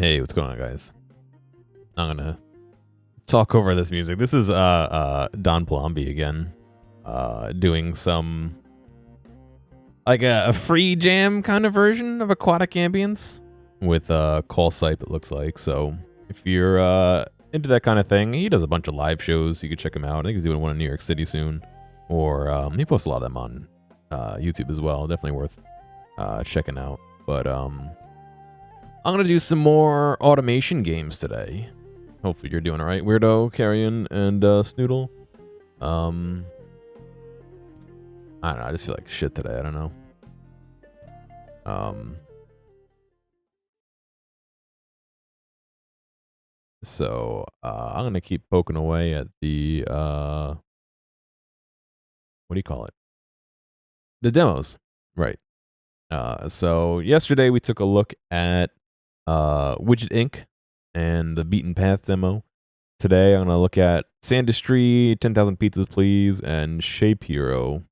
Hey, what's going on, guys? I'm gonna talk over this music. This is Don Blomby again, doing some like a free jam kind of version of Aquatic Ambience with Call Sipe, it looks like. So if you're into that kind of thing, he does a bunch of live shows. You can check him out. I think he's doing one in New York City soon, or he posts a lot of them on YouTube as well. Definitely worth checking out. But I'm gonna do some more automation games today. Hopefully you're doing all right, Weirdo, Carrion, and Snoodle. I don't know. I just feel like shit today. I don't know. So I'm gonna keep poking away at the what do you call it? The demos, right? So yesterday we took a look at Widget Inc. and the Beaten Path demo. Today I'm gonna look at Sandustry, 10,000 Pizzas Please, and Shape Hero.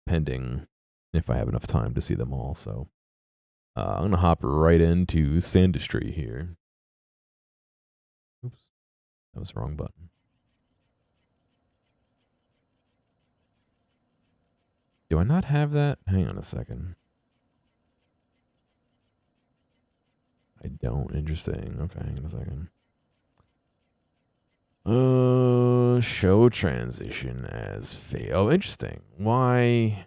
Pending if I have enough time to see them all. So I'm gonna hop right into Sandustry here. Oops, that was the wrong button. Do I not have that? Hang on a second. I don't. Interesting. Okay, hang on a second. Show transition as fail. Oh, interesting. Why?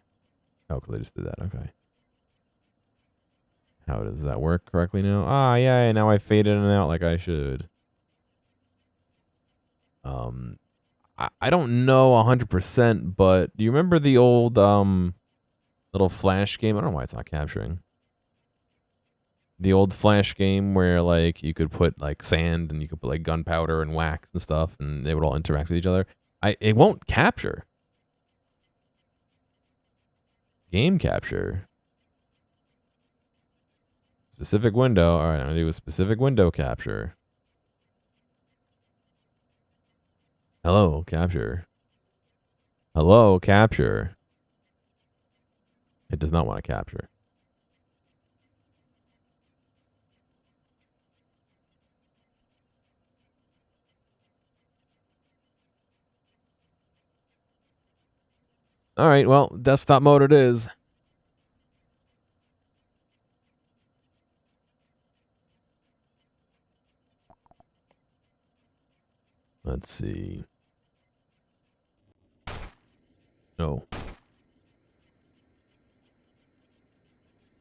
Oh, because I just did that. Okay. How does that work correctly now? Ah, yeah. Now I faded it out like I should. I don't know 100%, but do you remember the old little Flash game? I don't know why it's not capturing. The old Flash game where like you could put like sand and you could put like gunpowder and wax and stuff, and they would all interact with each other. It won't capture. Game capture. Specific window. All right, I'm gonna do a specific window capture. Hello, capture. Hello, capture. It does not want to capture. All right, well, desktop mode it is. Let's see. No.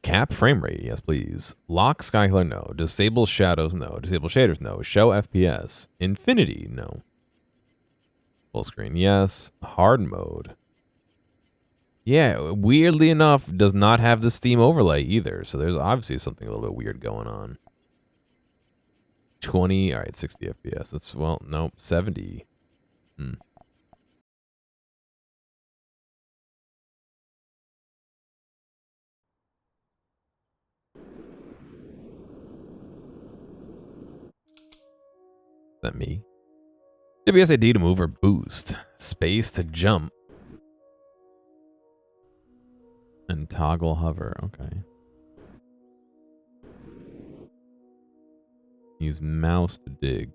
Cap frame rate, yes, please. Lock sky color, no. Disable shadows, no. Disable shaders, no. Show FPS. Infinity, no. Full screen, yes. Hard mode. Yeah, weirdly enough, does not have the Steam overlay either. So there's obviously something a little bit weird going on. 20, all right, 60 FPS. That's, well, no, 70. Is that me? WSAD to move or boost. Space to jump. And toggle hover, okay. Use mouse to dig.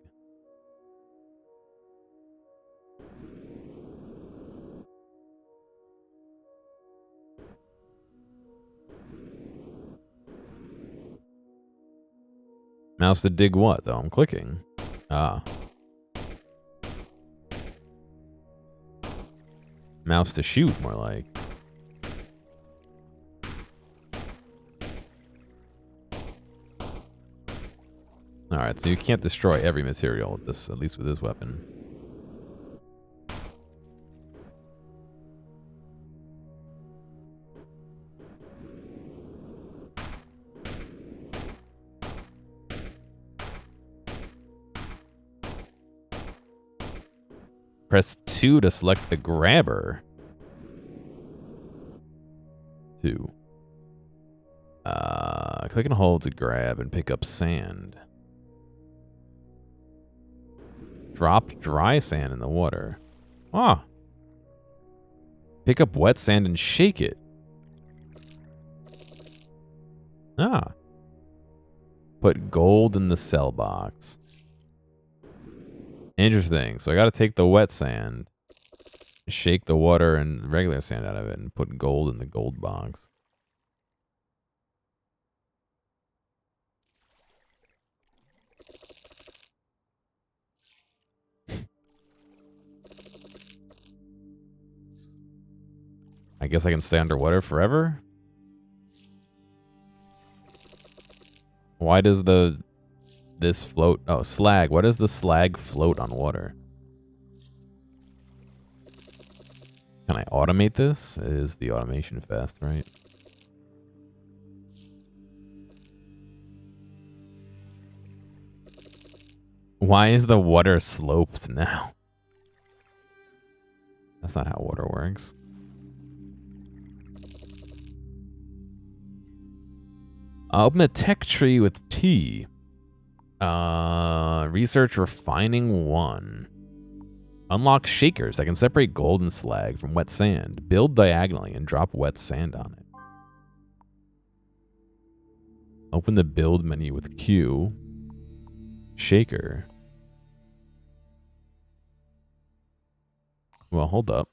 Mouse to dig what, though? I'm clicking. Ah. Mouse to shoot, more like. Alright, so you can't destroy every material with this, at least with this weapon. Press 2 to select the grabber. 2. Click and hold to grab and pick up sand. Drop dry sand in the water. Ah. Pick up wet sand and shake it. Ah. Put gold in the cell box. Interesting. So I got to take the wet sand, shake the water and regular sand out of it, and put gold in the gold box. I guess I can stay underwater forever? Why does this float? Oh, slag. Why does the slag float on water? Can I automate this? Is the automation fast, right? Why is the water sloped now? That's not how water works. Open a tech tree with T. Research refining 1. Unlock shakers that can separate gold and slag from wet sand. Build diagonally and drop wet sand on it. Open the build menu with Q. Shaker. Well, hold up.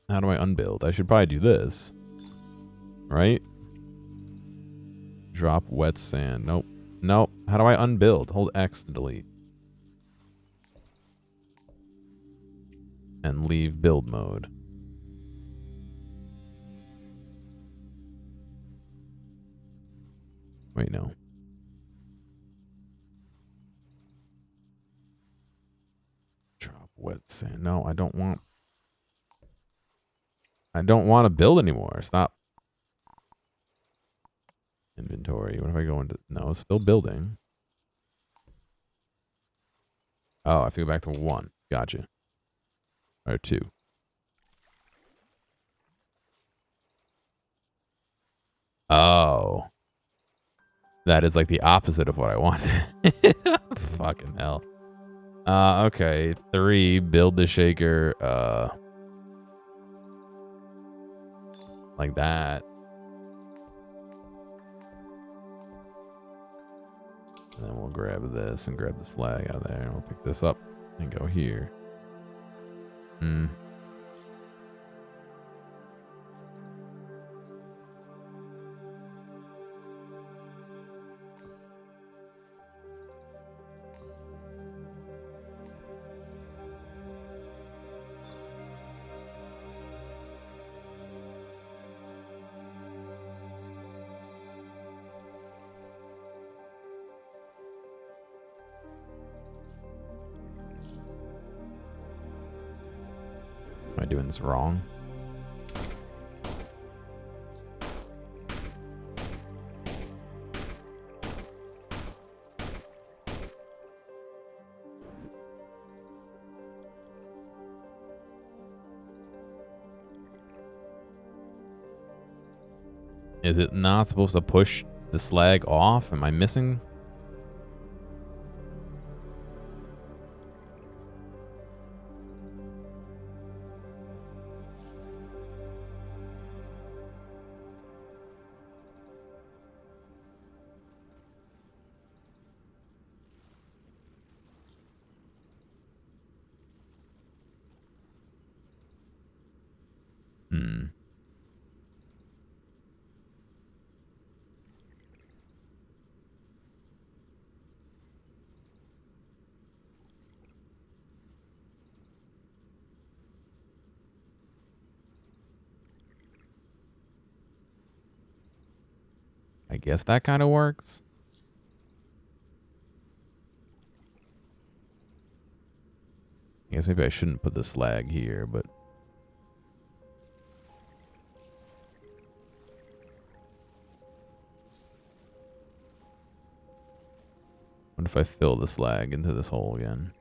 How do I unbuild? I should probably do this. Right? Drop wet sand. Nope. Nope. How do I unbuild? Hold X to delete. And leave build mode. Wait, no. Drop wet sand. No, I don't want to build anymore. Stop. Inventory. What if I go into... No, it's still building. Oh, I have to go back to 1. Gotcha. Or 2. Oh. That is like the opposite of what I wanted. Fucking hell. Okay. 3, build the shaker, like that. And then we'll grab this and grab the slag out of there. And we'll pick this up and go here. Hmm. Am I doing this wrong? Is it not supposed to push the slag off? Am I missing? Hmm. I guess that kind of works. I guess maybe I shouldn't put the slag here, but... What if I fill the slag into this hole again?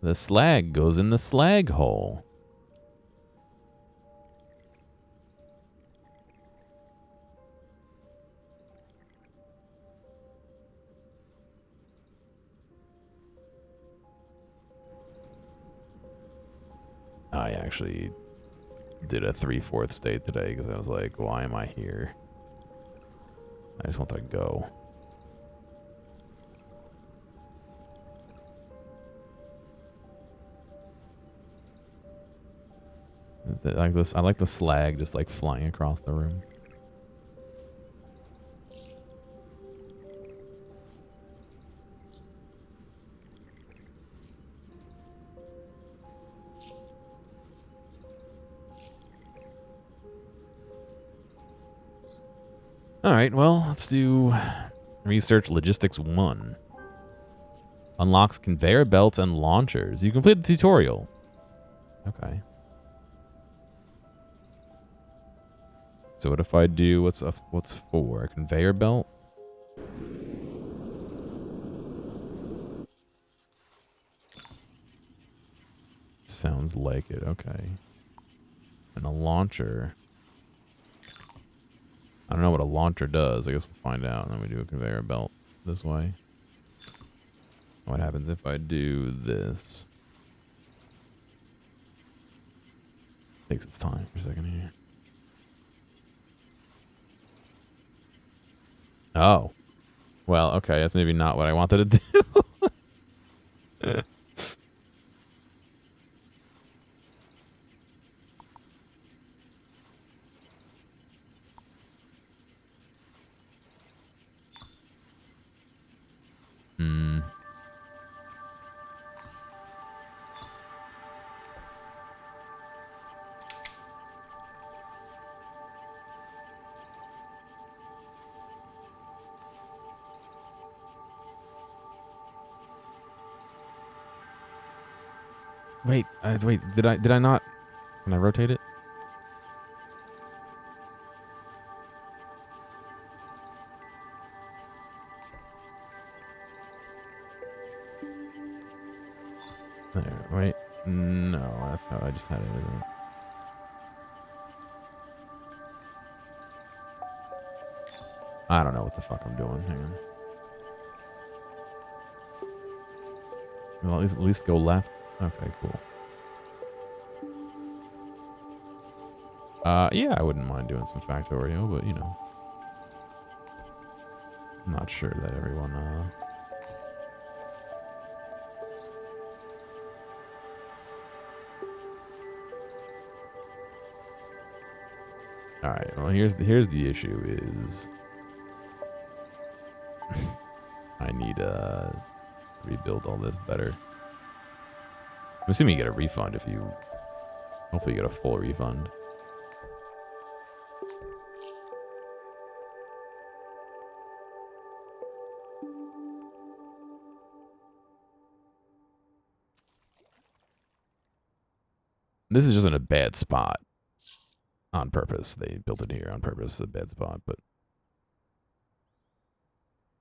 The slag goes in the slag hole. I actually did a 3/4 state today because I was like, why am I here? I just want to go. Like this, I like the slag just like flying across the room. All right, well, let's do research logistics 1. Unlocks conveyor belts and launchers. You complete the tutorial. Okay. So what if I do what's 4? A conveyor belt? Sounds like it. Okay. And a launcher. I don't know what a launcher does. I guess we'll find out. And then we do a conveyor belt this way. What happens if I do this? Takes its time for a second here. Oh. Well, okay. That's maybe not what I wanted to do. Wait, wait, did I not? Can I rotate it? There, wait. No, that's how I just had it, isn't it? I don't know what the fuck I'm doing. Hang on. Well, at least go left. Okay, cool. Yeah, I wouldn't mind doing some Factorio, but you know. I'm not sure that everyone, Alright, well here's the issue is I need to rebuild all this better. I'm assuming you get a refund if you hopefully you get a full refund. This is just in a bad spot. On purpose. They built it here on purpose. It's a bad spot, but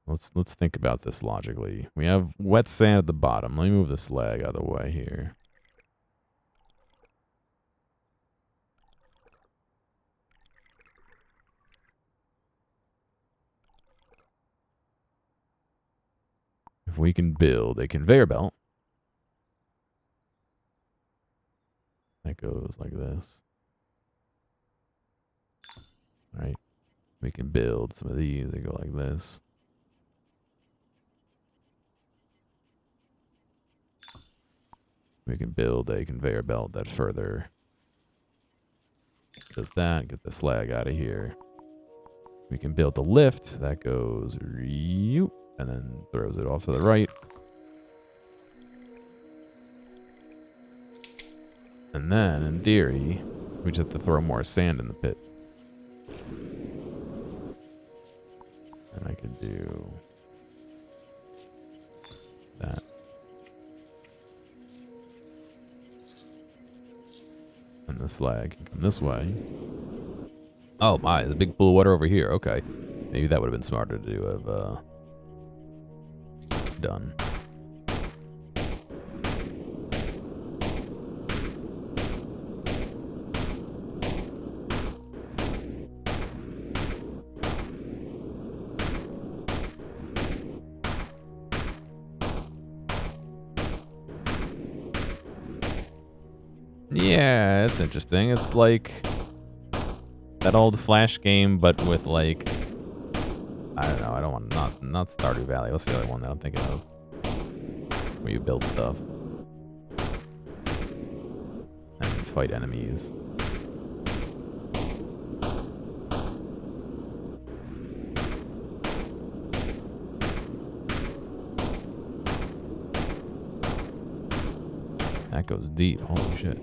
let's think about this logically. We have wet sand at the bottom. Let me move the slag out of the way here. If we can build a conveyor belt that goes like this. Right? We can build some of these that go like this. We can build a conveyor belt that further does that. Get the slag out of here. We can build the lift that goes and then throws it off to the right. And then, in theory, we just have to throw more sand in the pit. And I could do that. And the slag can come this way. Oh my, the big pool of water over here. Okay. Maybe that would have been smarter to have done. Yeah, it's interesting. It's like that old Flash game, but with like, I don't know. I don't want not Stardew Valley. What's the other one that I'm thinking of? Where you build stuff and fight enemies. That goes deep. Holy shit.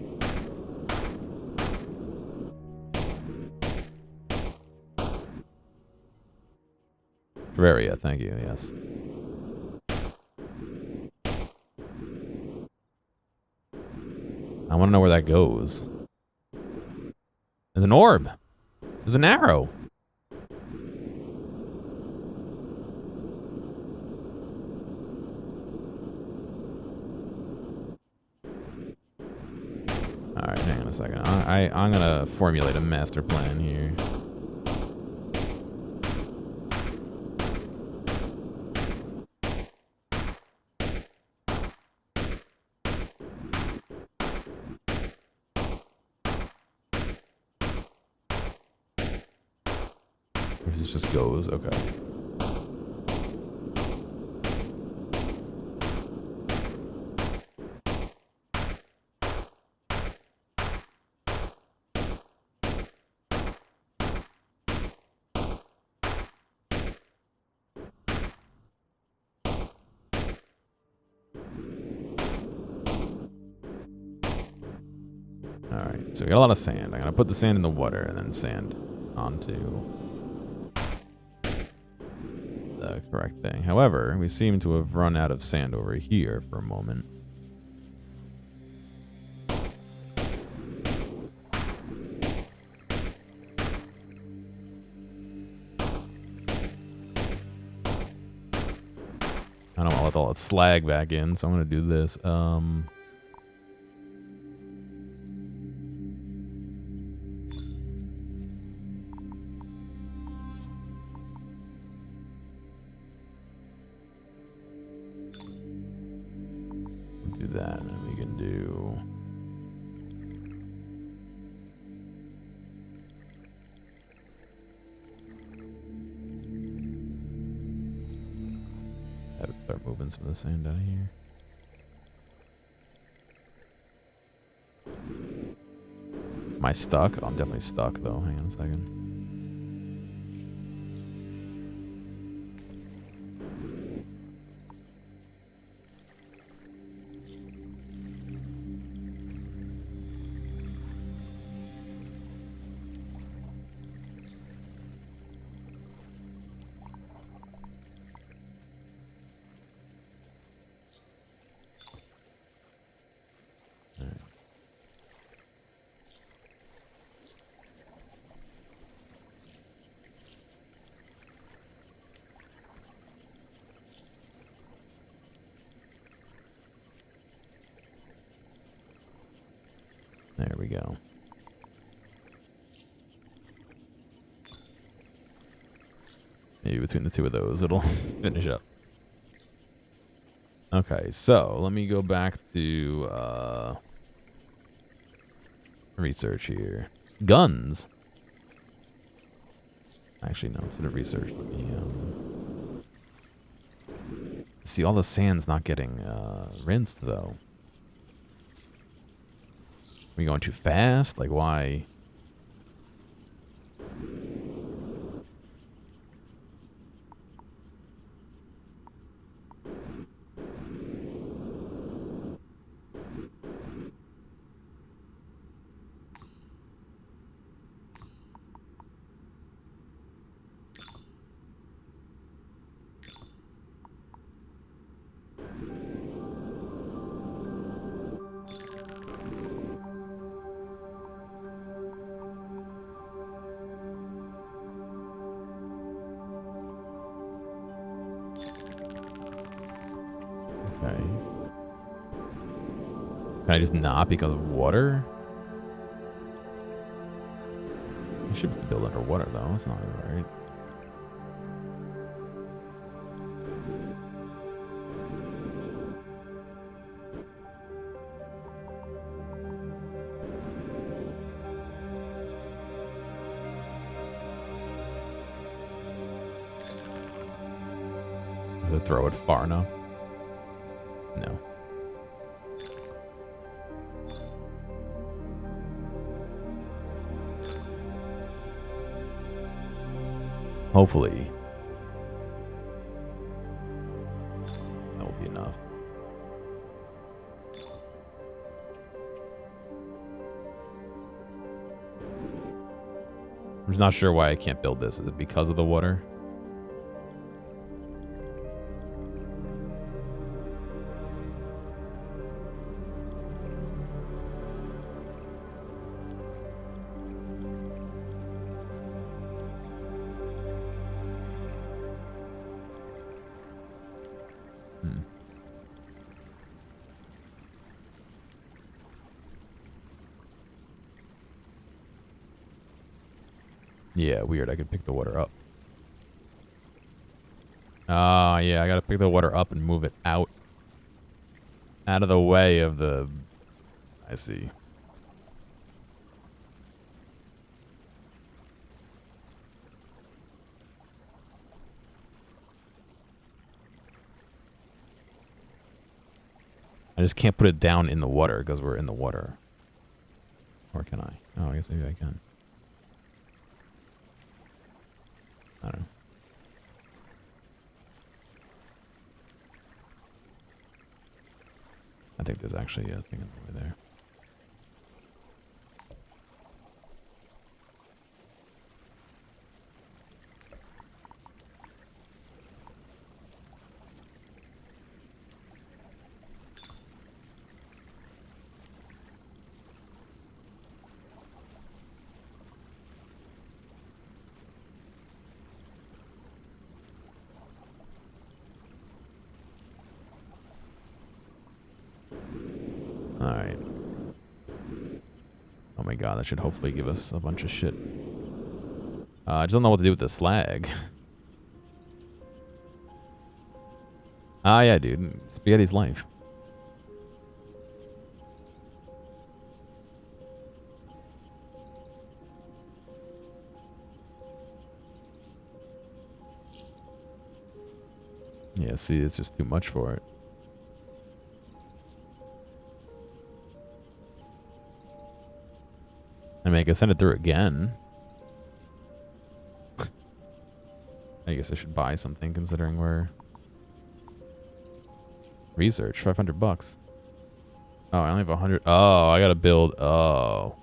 Terraria, thank you, yes. I want to know where that goes. There's an orb. There's an arrow. Alright, hang on a second. I'm gonna formulate a master plan here. This just goes, okay. Alright, so we got a lot of sand. I'm gonna put the sand in the water and then sand onto the correct thing. However, we seem to have run out of sand over here for a moment. I don't want to let all that slag back in, so I'm gonna do this. Do that, and then we can do. Just have to start moving some of the sand out of here. Am I stuck? Oh, I'm definitely stuck, though. Hang on a second. There we go. Maybe between the two of those, it'll finish up. Okay, so let me go back to research here. Guns. Actually, no, instead of research, let me see, all the sand's not getting rinsed though. Are we going too fast? Like, why? Okay. Can I just not because of water? I should be built underwater though. That's not right. Does it throw it far enough? No. Hopefully. That will be enough. I'm just not sure why I can't build this. Is it because of the water? Yeah, weird. I could pick the water up. Oh, yeah. I gotta pick the water up and move it out. Out of the way of the... I see. I just can't put it down in the water because we're in the water. Or can I? Oh, I guess maybe I can. I don't know. I think there's actually a thing in the way there. Alright. Oh my god, that should hopefully give us a bunch of shit. I just don't know what to do with the slag. Ah, yeah, dude. Spaghetti's life. Yeah, see, it's just too much for it. I mean, I can send it through again. I guess I should buy something considering we're... Research, 500 bucks. Oh, I only have 100. Oh, I gotta build. Oh.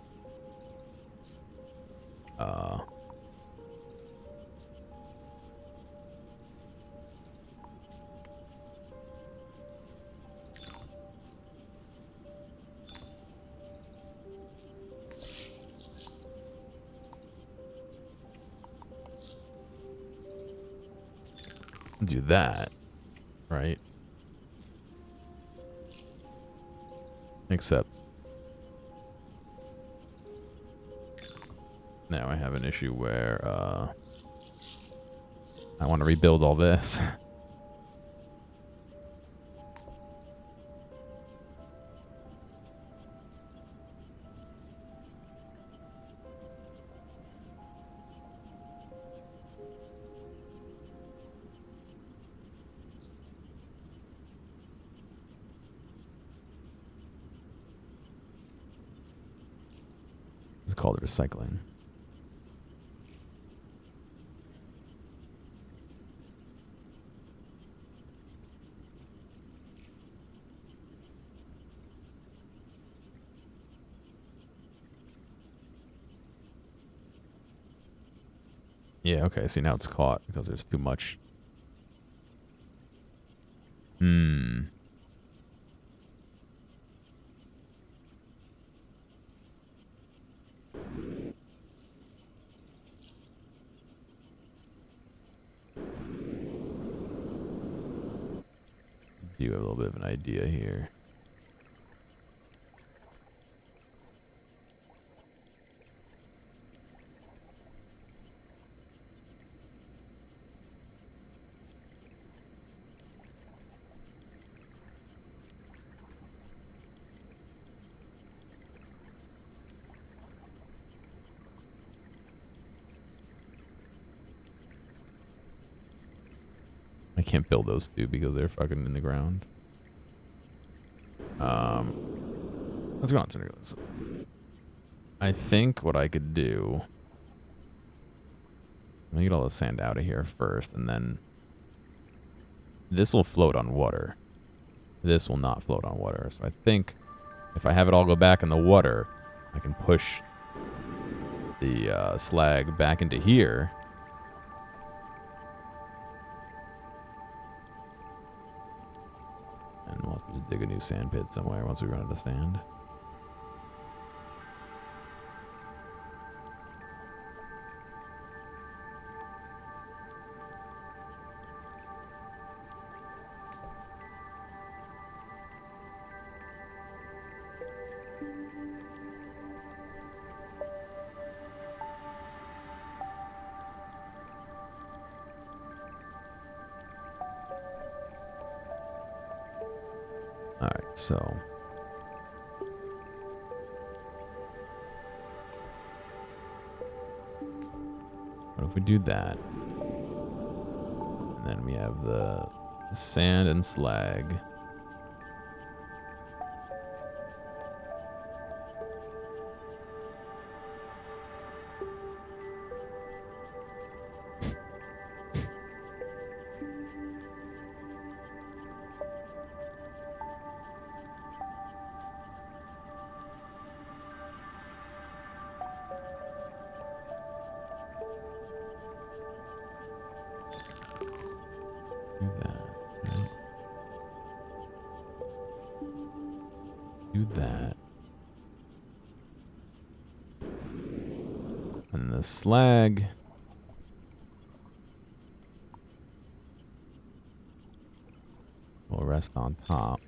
Do that, right? Except now I have an issue where I want to rebuild all this. It's called recycling. Yeah, okay, see now it's caught because there's too much. You have a little bit of an idea here. I can't build those two because they're fucking in the ground. Let's go on to this. I think what I could do... Let me get all the sand out of here first, and then... This will float on water. This will not float on water. So I think if I have it all go back in the water, I can push the slag back into here. And we'll have to just dig a new sand pit somewhere once we run out of sand. Alright, so... What if we do that? And then we have the sand and slag. Slag. Will rest on top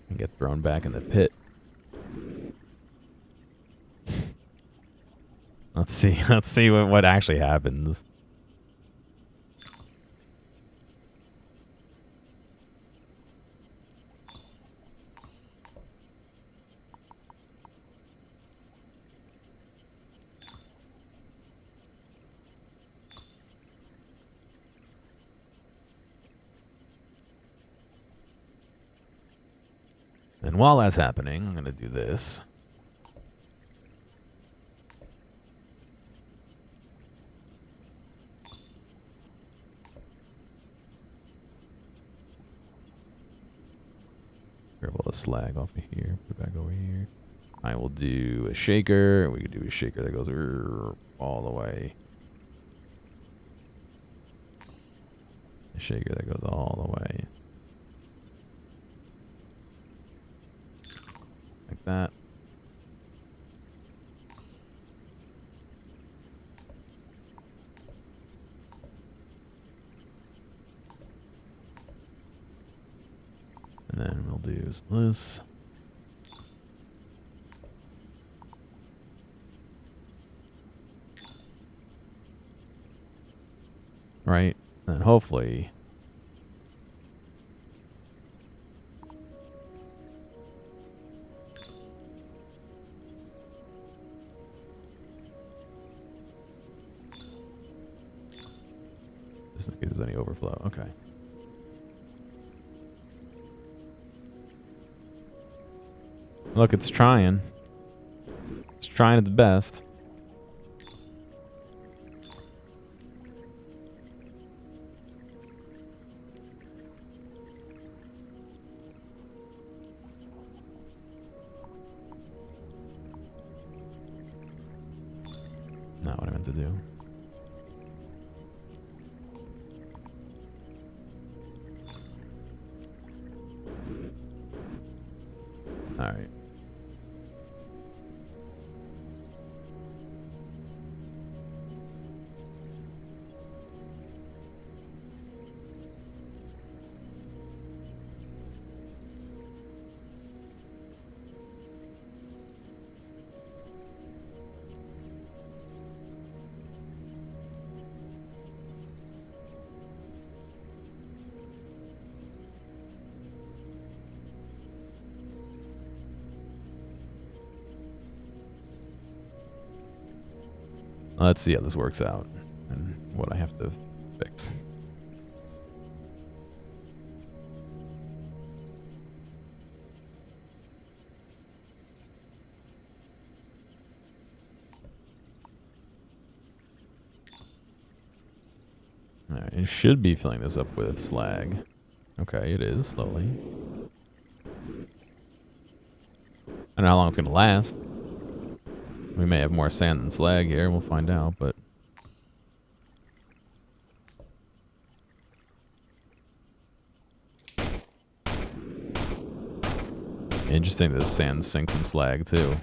and get thrown back in the pit. Let's see what actually happens. And while that's happening, I'm going to do this. Grab all the slag off of here, put it back over here. I will do a shaker. We could do a shaker that goes all the way. A shaker that goes all the way. Like that. And then we'll do some of this. Right? And hopefully just in case there's any overflow. Okay. Look, it's trying. It's trying its best. Not what I meant to do. All right. Let's see how this works out and what I have to fix. Alright, it should be filling this up with slag. Okay, it is, slowly. I don't know how long it's going to last. We may have more sand than slag here, we'll find out, but... Interesting that the sand sinks in slag, too.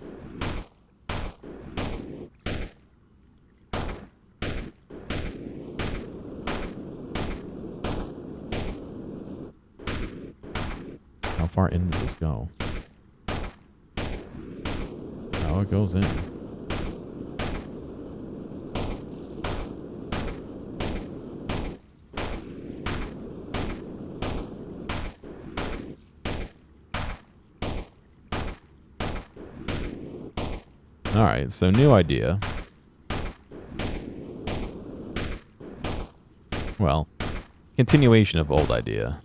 How far in does this go? Oh, it goes in. Alright, so new idea. Well, continuation of old idea.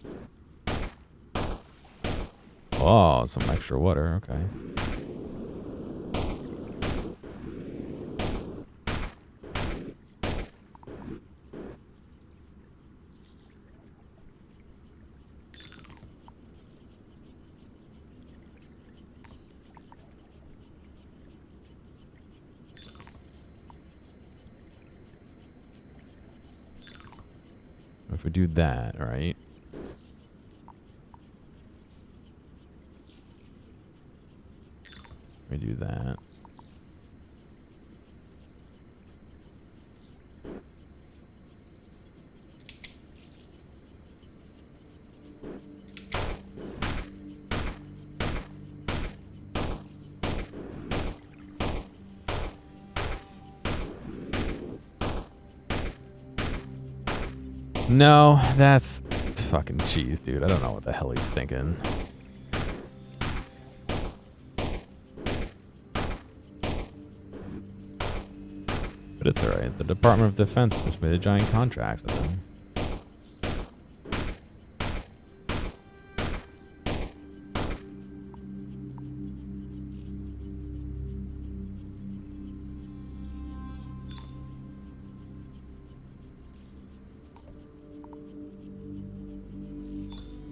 Oh, some extra water, okay. If we do that, right? We do that. No, that's fucking cheese, dude. I don't know what the hell he's thinking. But it's alright. The Department of Defense just made a giant contract with him.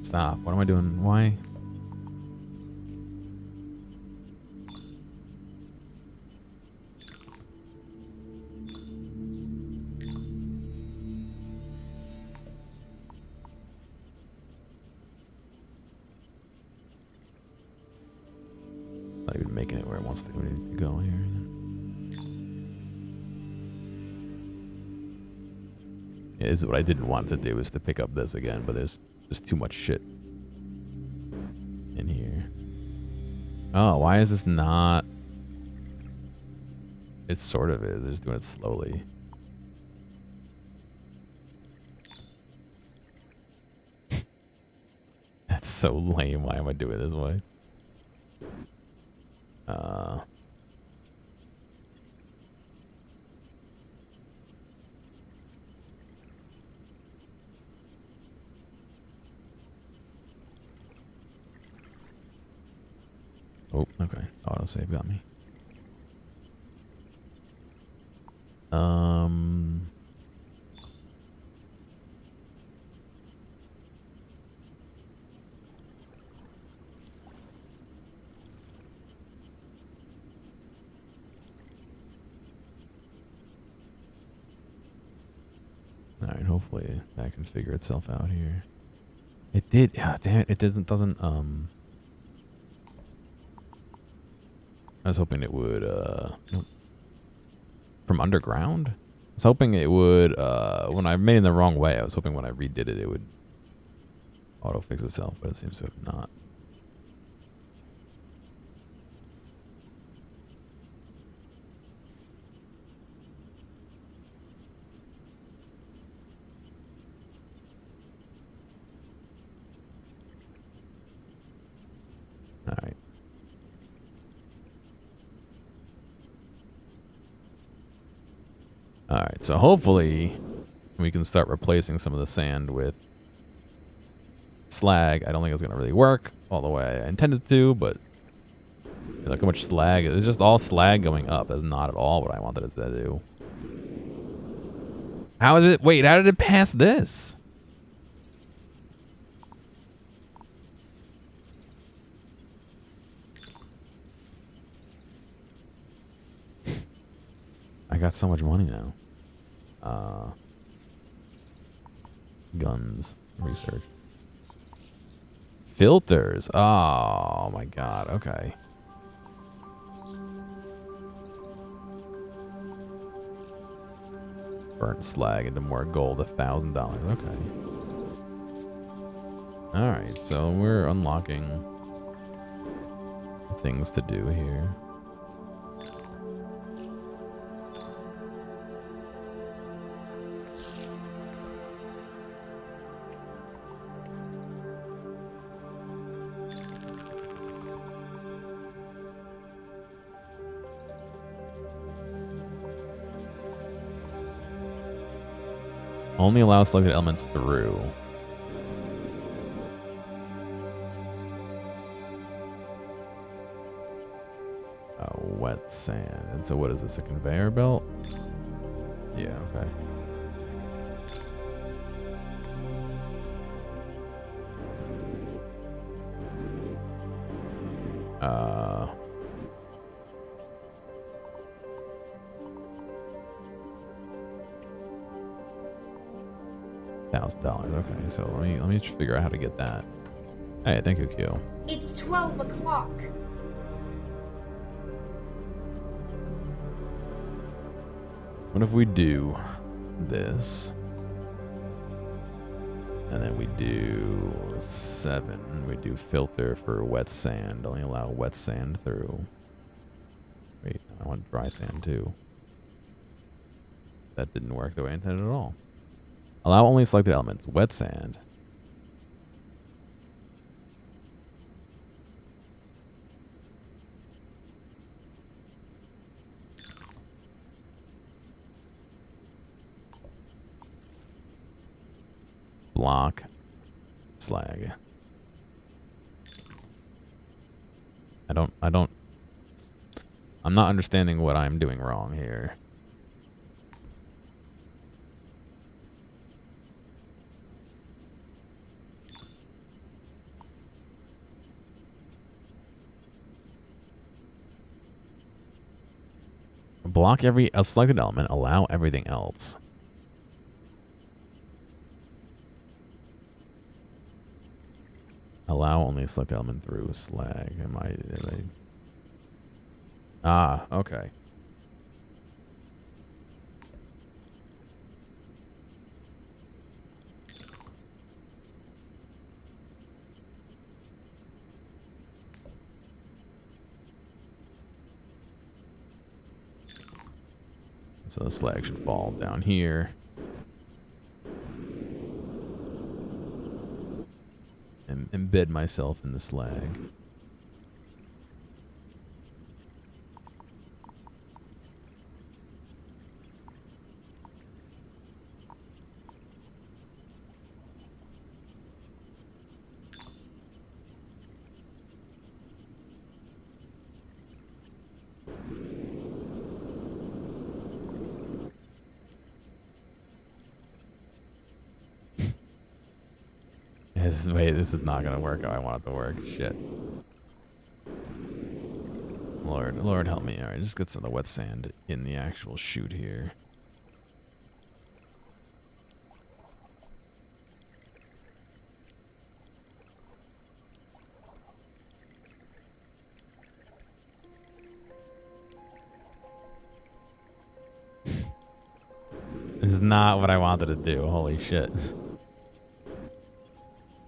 Stop. What am I doing? Why? Not even making it where it wants to, where it needs to go here. Yeah, this is what I didn't want to do, is to pick up this again, but there's just too much shit in here. Oh, why is this not? It sort of is. They're just doing it slowly. That's so lame. Why am I doing it this way? Oh, okay. Autosave got me. Alright, hopefully that can figure itself out here. It did. Yeah, damn it. It doesn't I was hoping it would, nope. From underground? I was hoping it would, when I made it the wrong way, I was hoping when I redid it, it would auto-fix itself, but it seems to have not. Alright. Alright, so hopefully we can start replacing some of the sand with slag. I don't think it's going to really work all the way I intended to, but look how much slag. It's just all slag going up. That's not at all what I wanted it to do. How did it... Wait, how did it pass this? I got so much money now. Guns. Research. Filters. Oh my god. Okay. Burnt slag into more gold. $1,000. Okay. Alright, so we're unlocking things to do here. Only allow selected elements through. Wet sand. And so what is this, a conveyor belt? Yeah, okay. $1,000. Okay, so let me figure out how to get that. Hey, thank you, Q. It's 12 o'clock. What if we do this? And then we do 7. We do filter for wet sand. Only allow wet sand through. Wait, I want dry sand too. That didn't work the way I intended at all. Allow only selected elements. Wet sand. Block. Slag. I'm not understanding what I'm doing wrong here. Block every selected element. Allow everything else. Allow only a select element through slag. Am I... Ah, okay. So the slag should fall down here. And embed myself in the slag. Wait, this is not gonna work how I want it to work. Shit. Lord help me. Alright, just get some of the wet sand in the actual chute here. This is not what I wanted to do. Holy shit.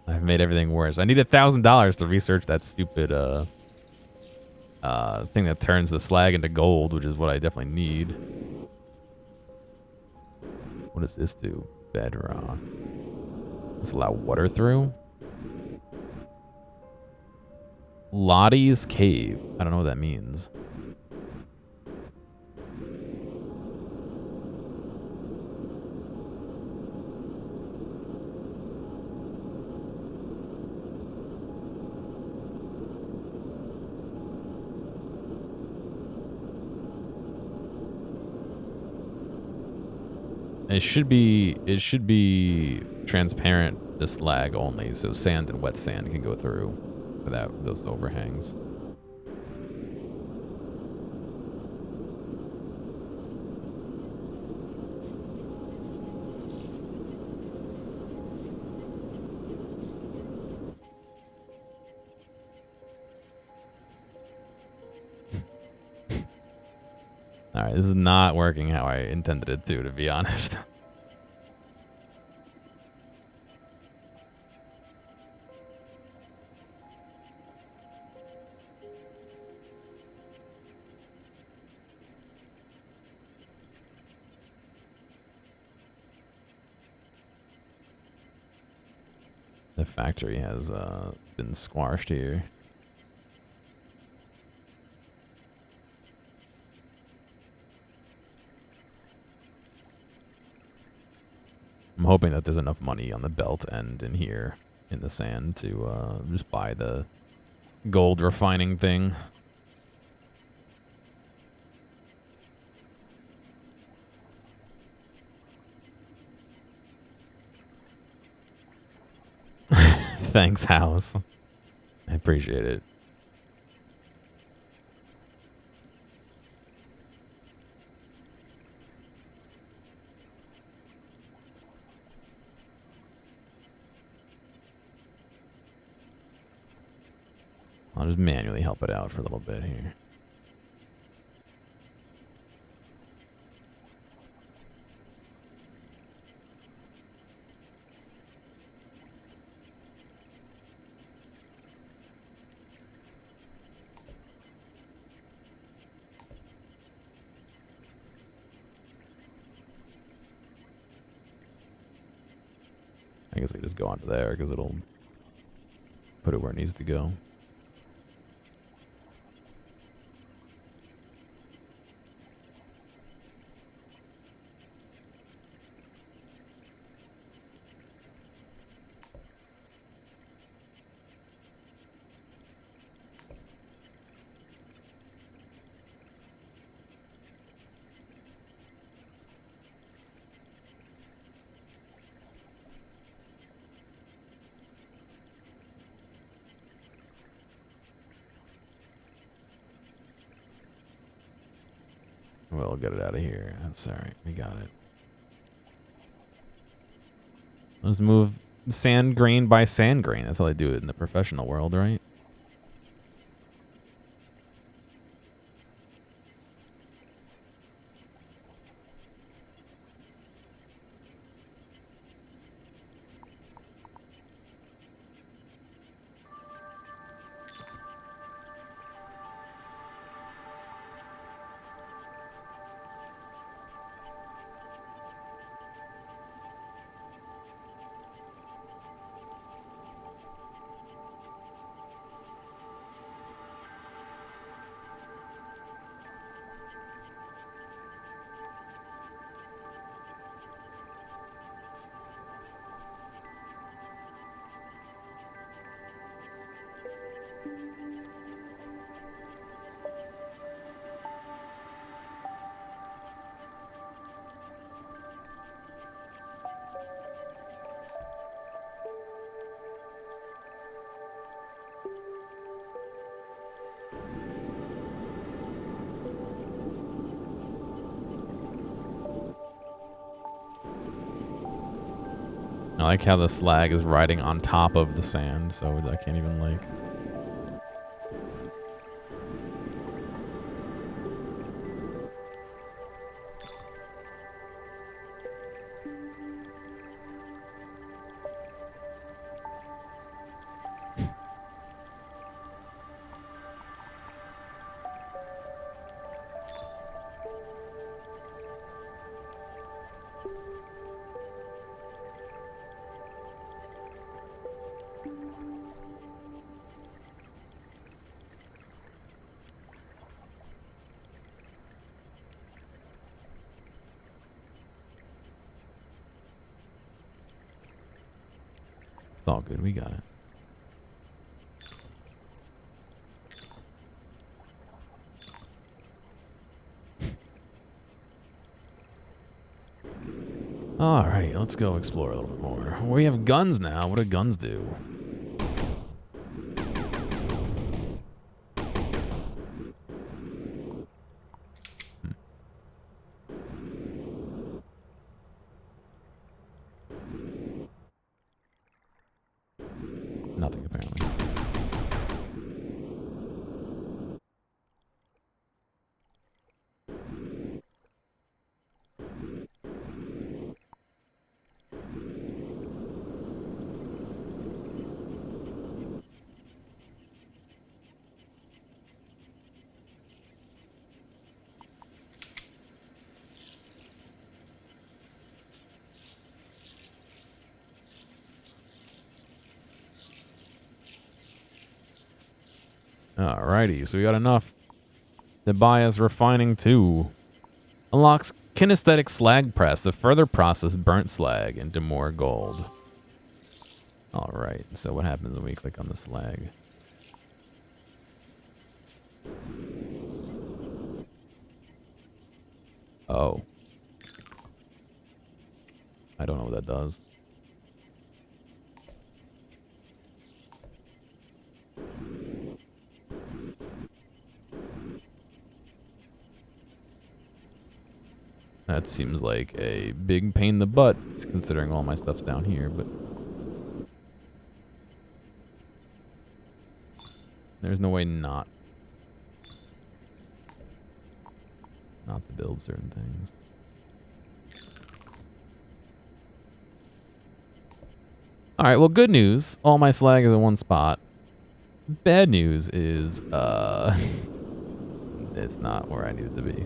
I've made everything worse. I need $1,000 to research that stupid thing that turns the slag into gold, which is what I definitely need. What does this do? Bedrock. Does allow water through? Lottie's Cave. I don't know what that means. It should be transparent, the slag only, so sand and wet sand can go through without those overhangs. Alright, this is not working how I intended it to be honest. The factory has been squashed here. I'm hoping that there's enough money on the belt and in here in the sand to just buy the gold refining thing. Thanks, house. I appreciate it. I'll just manually help it out for a little bit here. I guess I can just go onto there because it'll put it where it needs to go. We'll get it out of here. That's alright. We got it. Let's move sand grain by sand grain. That's how they do it in the professional world, right? I like how the slag is riding on top of the sand, so I can't even like... It's all good. We got it. Alright, let's go explore a little bit more. We have guns now. What do guns do? Nothing, apparently. Alrighty, so we got enough to buy us refining 2. Unlocks kinesthetic slag press to further process burnt slag into more gold. Alright, so what happens when we click on the slag? Oh. I don't know what that does. That seems like a big pain in the butt, considering all my stuff's down here, but... There's no way not to build certain things. Alright, well, good news. All my slag is in one spot. Bad news is, it's not where I need it to be.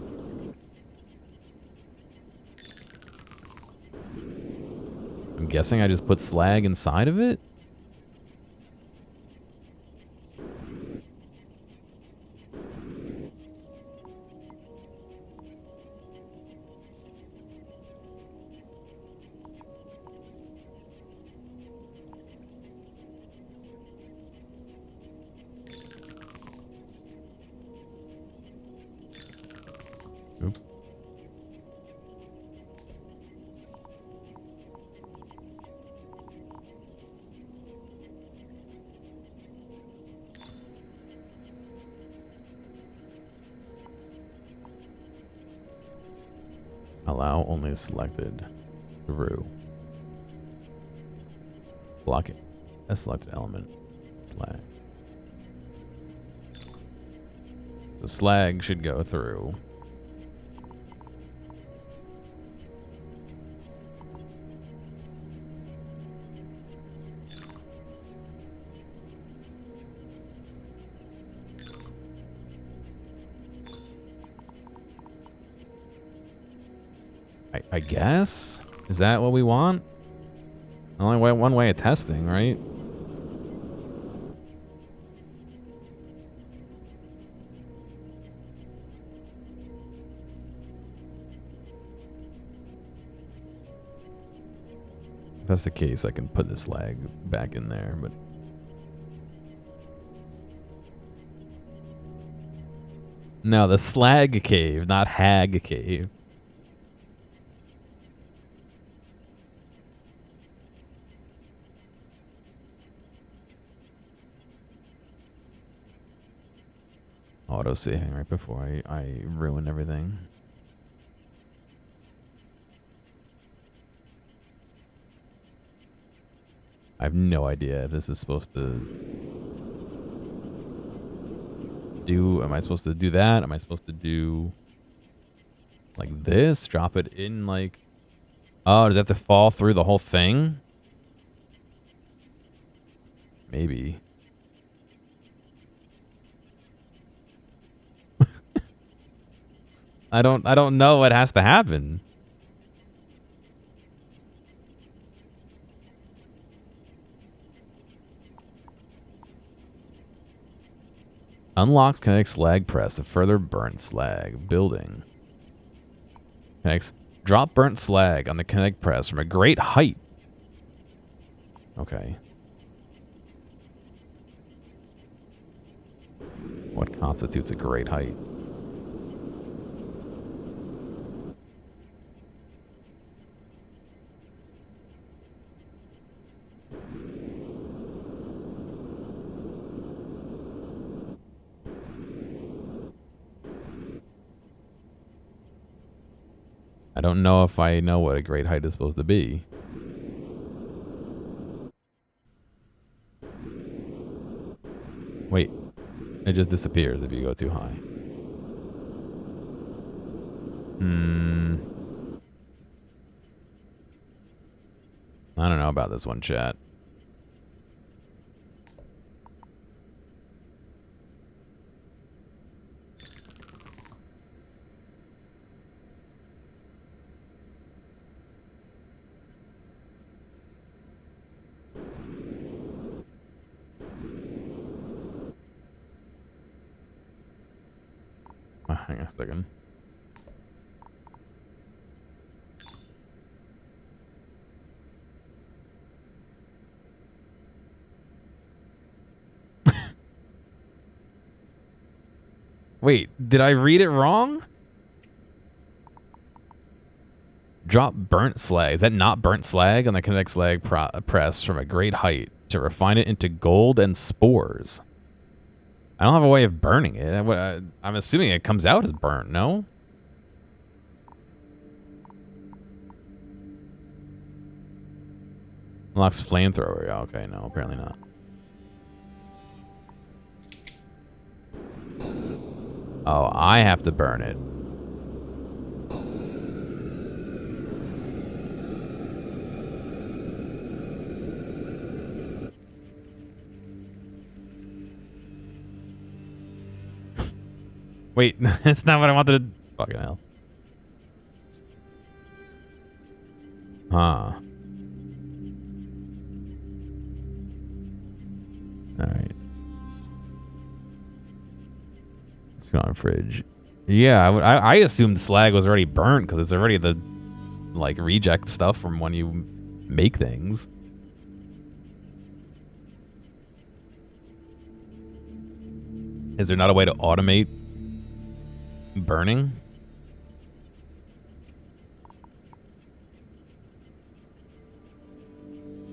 I'm guessing I just put slag inside of it? Oops. Allow only selected through. Block it. A selected element. Slag. So slag should go through. I guess? Is that what we want? Only way, one way of testing, right? If that's the case, I can put the slag back in there, but... No, the slag cave, not hag cave. Auto saving right before I ruin everything. I have no idea if this is supposed to do... Am I supposed to do that? Am I supposed to do like this? Drop it in like... Oh, does it have to fall through the whole thing? Maybe. I don't know what has to happen. Unlocks kinetic slag press to further burnt slag. Building. Kinetics. Drop burnt slag on the kinetic press from a great height. Okay. What constitutes a great height? I don't know if I know what a great height is supposed to be. Wait. It just disappears if you go too high. I don't know about this one, chat. Hang on a second. Wait, did I read it wrong? Drop burnt slag. Is that not burnt slag on the kinetic slag press from a great height to refine it into gold and spores? I don't have a way of burning it. I'm assuming it comes out as burnt, no? Unlocks flamethrower. Yeah, okay, no, apparently not. Oh, I have to burn it. Wait, that's not what I wanted to... Fucking hell. Huh. Alright. Let's go on fridge. Yeah, I assumed slag was already burnt because it's already the, like, reject stuff from when you make things. Is there not a way to automate burning?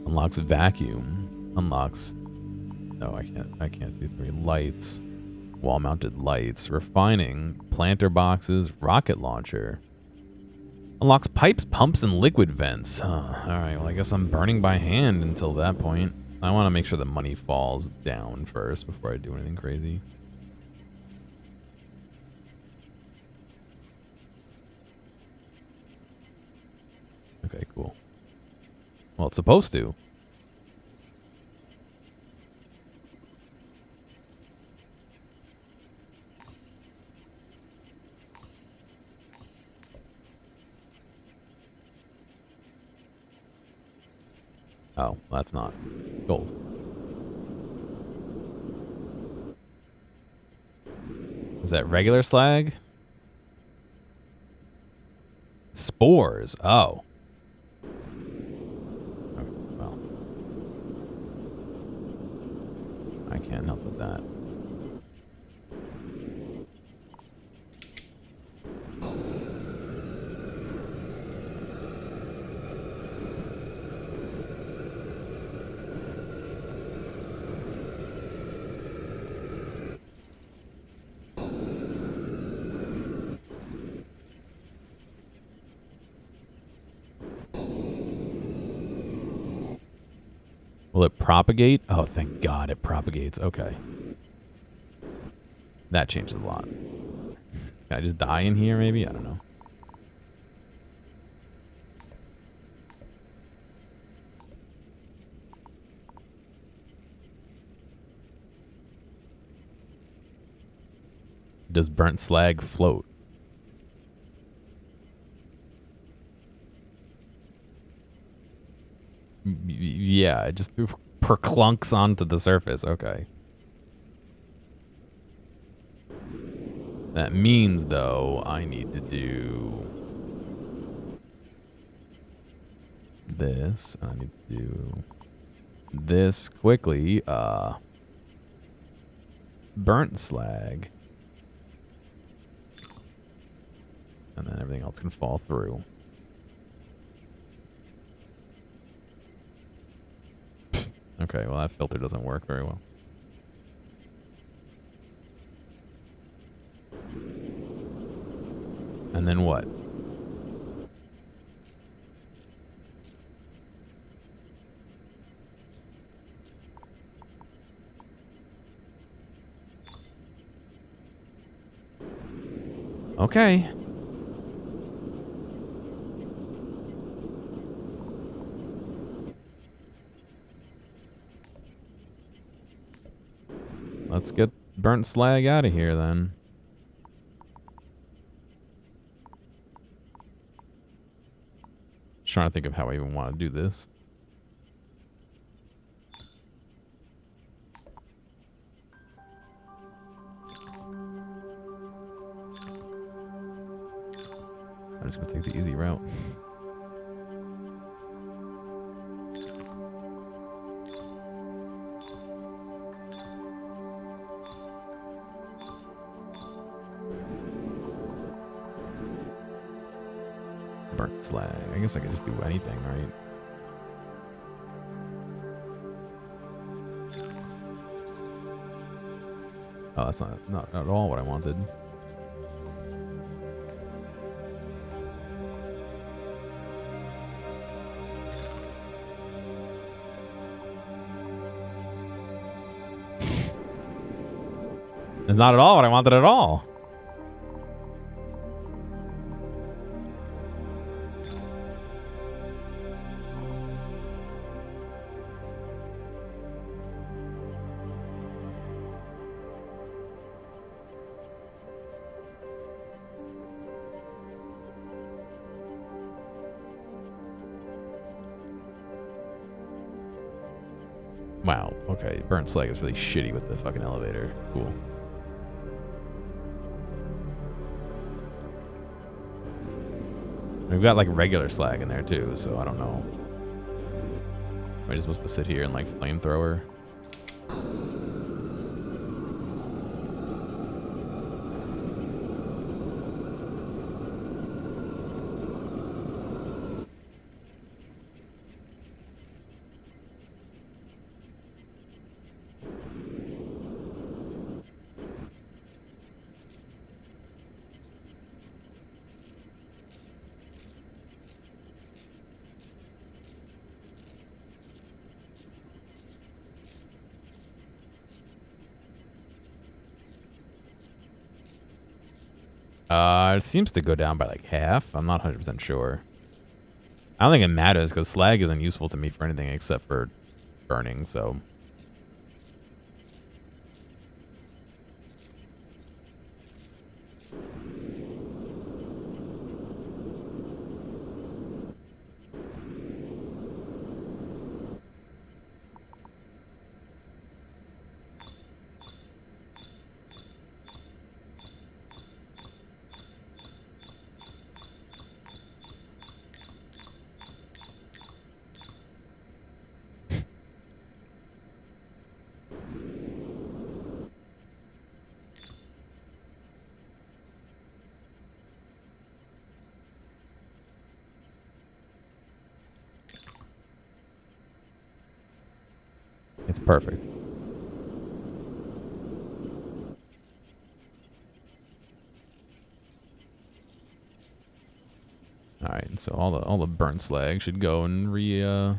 Unlocks vacuum. Unlocks... No, I can't do 3. Lights. Wall-mounted lights. Refining. Planter boxes. Rocket launcher. Unlocks pipes, pumps, and liquid vents. Alright, well I guess I'm burning by hand until that point. I want to make sure the money falls down first before I do anything crazy. Okay, cool. Well, it's supposed to. Oh, that's not gold. Is that regular slag? Spores. Oh. Okay, well. I can't help with that. Will it propagate? Oh, thank God it propagates. Okay. That changes a lot. Can I just die in here, maybe? I don't know. Does burnt slag float? Yeah, it just perclunks onto the surface. Okay. That means, though, I need to do this. I need to do this quickly. Burnt slag. And then everything else can fall through. Okay, well, that filter doesn't work very well. And then what? Okay. Let's get burnt slag out of here then. Just trying to think of how I even want to do this. I'm just gonna take the easy route. Burnt slag. I guess I could just do anything, right? Oh, that's not at all what I wanted. It's not at all what I wanted at all. Wow, okay. Burnt slag is really shitty with the fucking elevator. Cool. We've got like regular slag in there too, so I don't know. Am I just supposed to sit here and like flamethrower? It seems to go down by like half. I'm not 100% sure. I don't think it matters because slag isn't useful to me for anything except for burning, so. It's perfect. All right, so all the burnt slag should go and go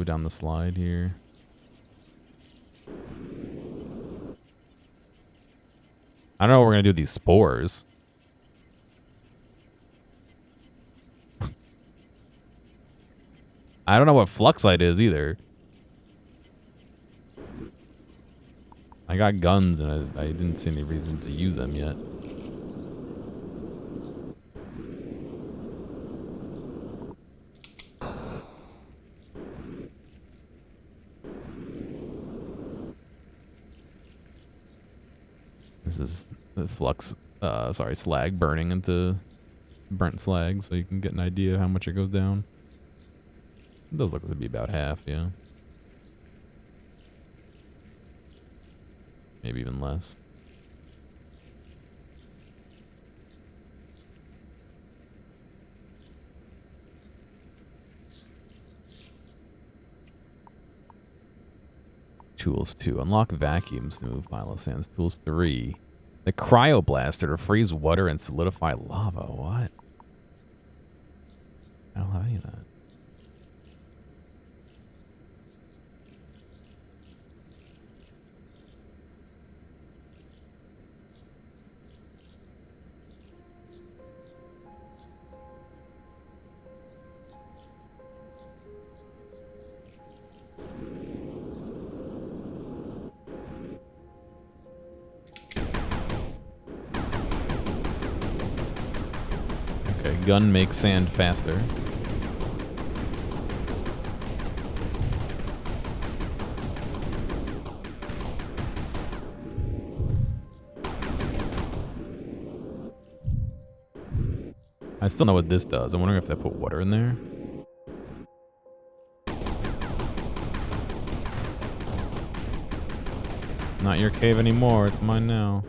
down the slide here. I don't know what we're gonna do with these spores. I don't know what fluxite is either. I got guns and I didn't see any reason to use them yet. This is the slag burning into burnt slag, so you can get an idea of how much it goes down. It does look to be about half, yeah. Maybe even less. Tools 2. Unlock vacuums to move pile of sands. Tools 3. The cryoblaster to freeze water and solidify lava. What? I don't have any of that. Okay, gun makes sand faster. I still know what this does. I'm wondering if I put water in there. Not your cave anymore. It's mine now.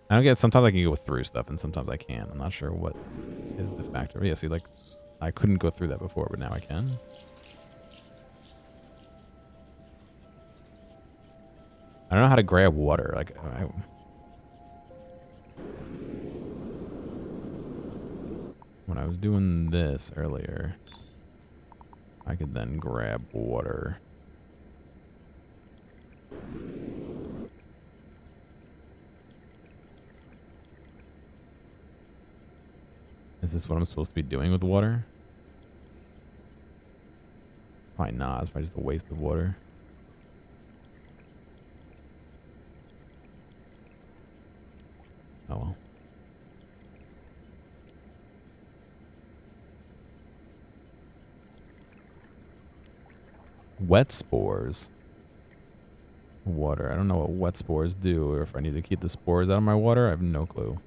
I don't get, sometimes I can go through stuff and sometimes I can't. I'm not sure what is the factor. But yeah, see, like, I couldn't go through that before, but now I can. I don't know how to grab water. Like, when I was doing this earlier, I could then grab water. Is this what I'm supposed to be doing with water? Probably not. It's probably just a waste of water. Oh well. Wet spores. Water. I don't know what wet spores do, or if I need to keep the spores out of my water. I have no clue.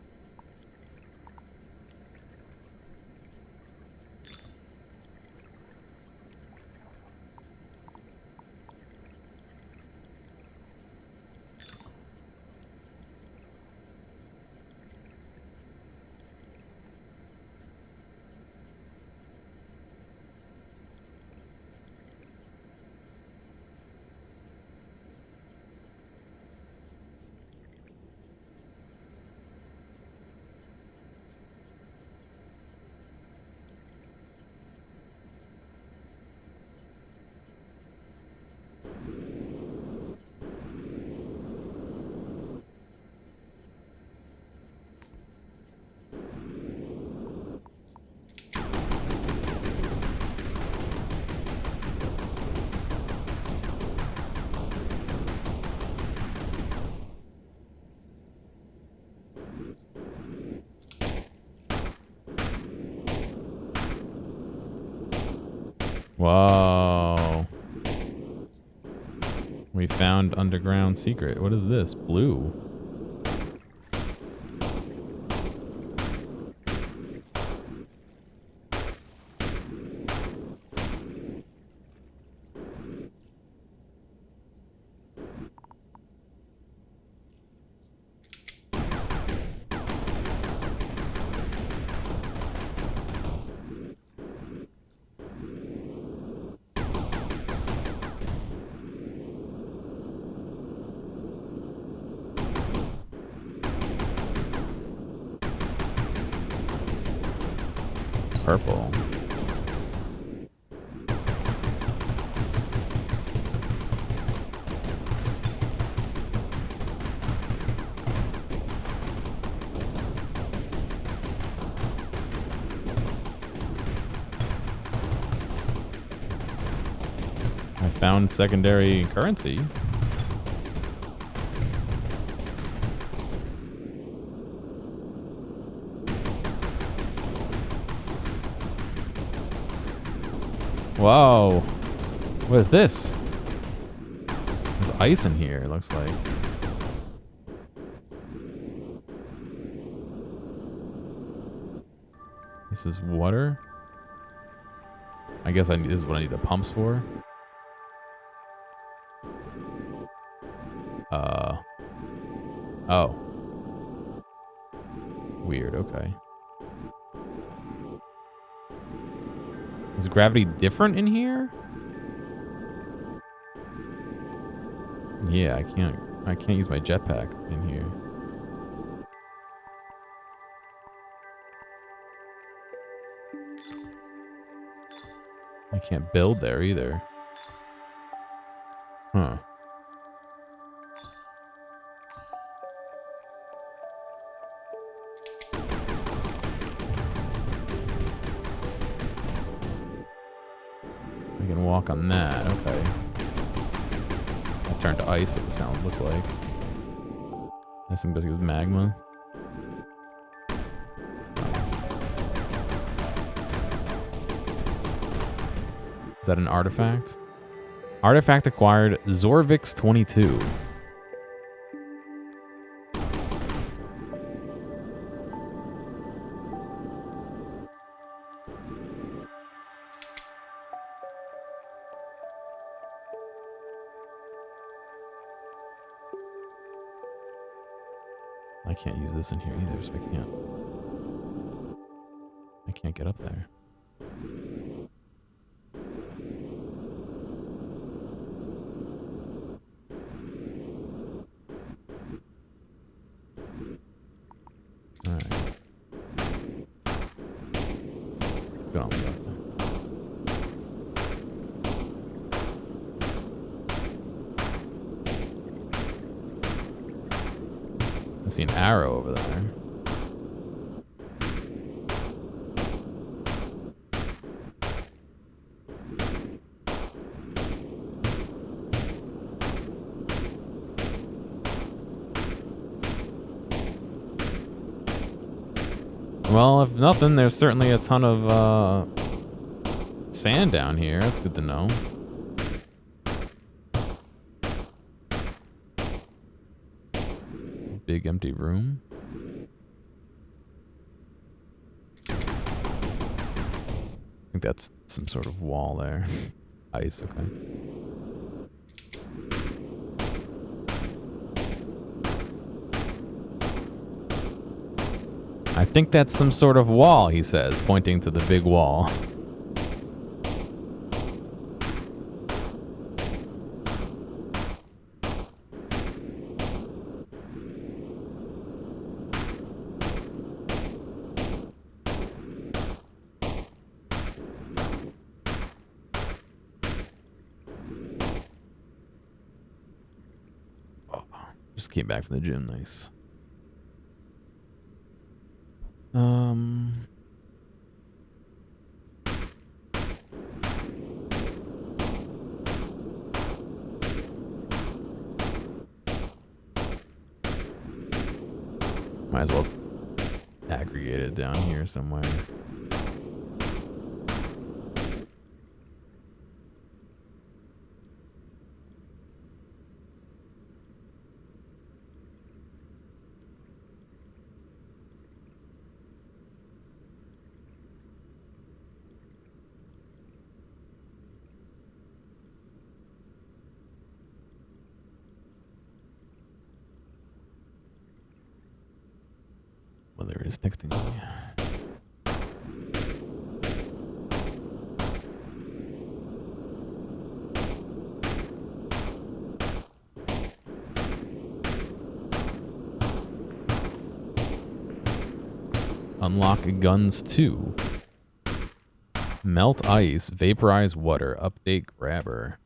Whoa. We found underground secret. What is this? Blue. Purple. I found secondary currency. Whoa. What is this? There's ice in here, it looks like. This is water? I guess this is what I need the pumps for. Oh. Weird, okay. Is gravity different in here? Yeah, I can't use my jetpack in here. I can't build there either. Huh. I can walk on that, okay. I'll turn to ice, it sound looks like. That's some basic magma. Is that an artifact? Artifact acquired Zorvix 22. I can't use this in here either, so I can't get up there. Alright. Let's go on with that. I see an arrow over there. Well, if nothing, there's certainly a ton of sand down here. That's good to know. Big empty room. I think that's some sort of wall there. Ice, okay. I think that's some sort of wall, he says, pointing to the big wall. Just came back from the gym, nice. Might as well aggregate it down here somewhere. Well, there is texting me. Unlock guns 2. Melt ice, vaporize water, update grabber.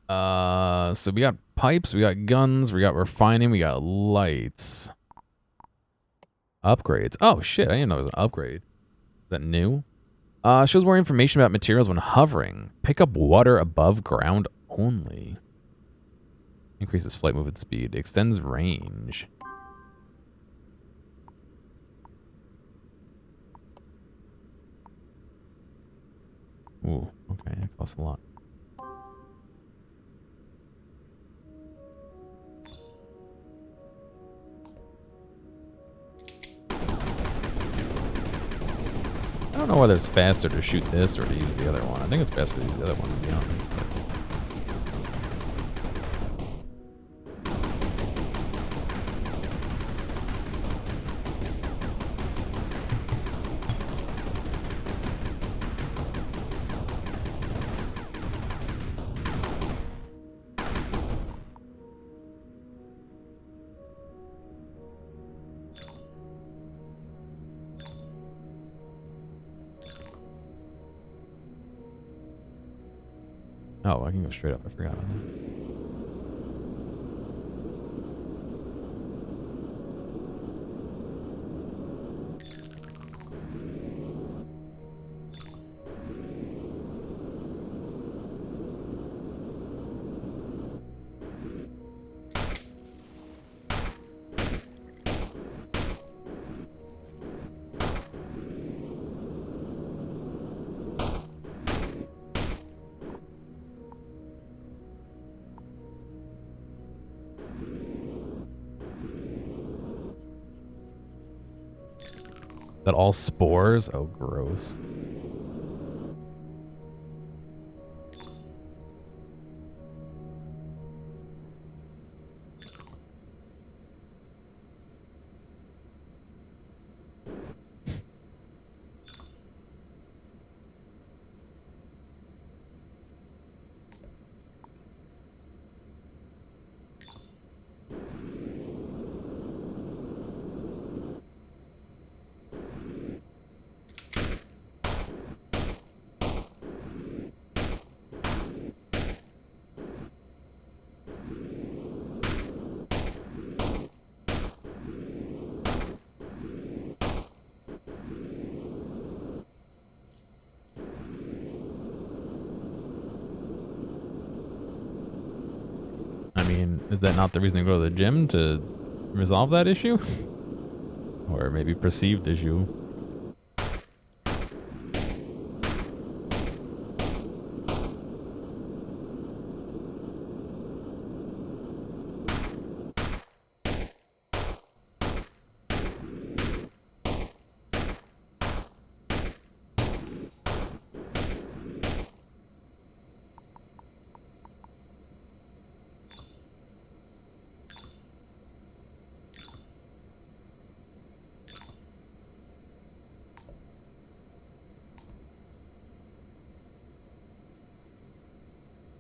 So we got pipes, we got guns, we got refining, we got lights. Upgrades. Oh shit, I didn't know it was an upgrade. Is that new? Shows more information about materials when hovering. Pick up water above ground only. Increases flight movement speed. Extends range. Ooh, okay, that costs a lot. I don't know whether it's faster to shoot this or to use the other one. I think it's faster to use the other one, to be honest. But Oh, I can go straight up. I forgot about that. That all spores? Oh, gross. I mean, is that not the reason to go to the gym, to resolve that issue? Or maybe perceived issue?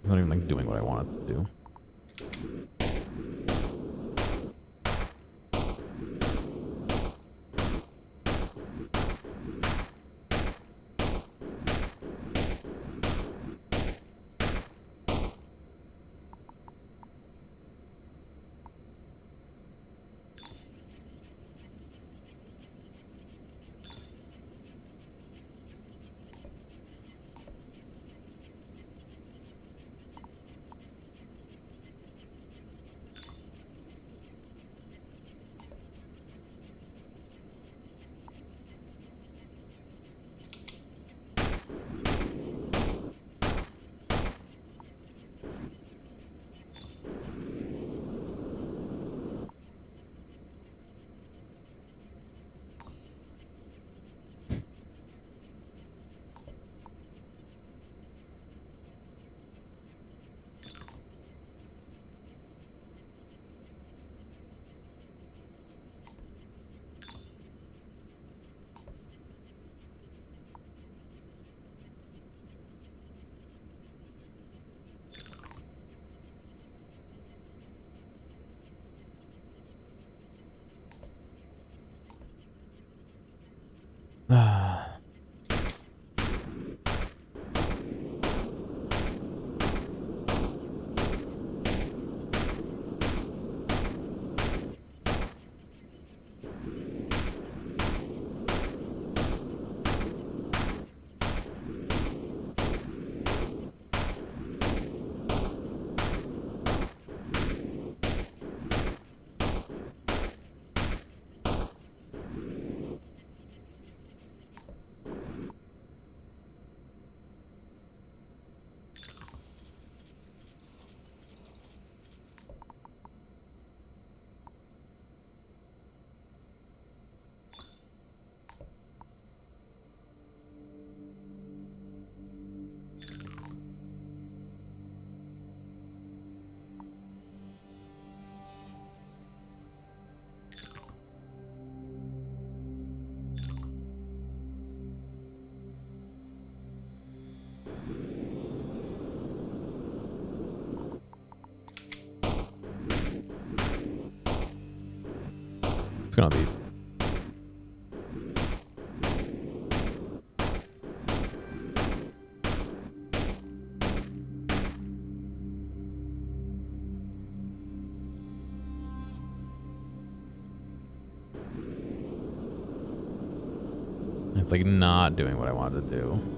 It's not even like doing what I want it to do. It's gonna be. It's like not doing what I wanted to do.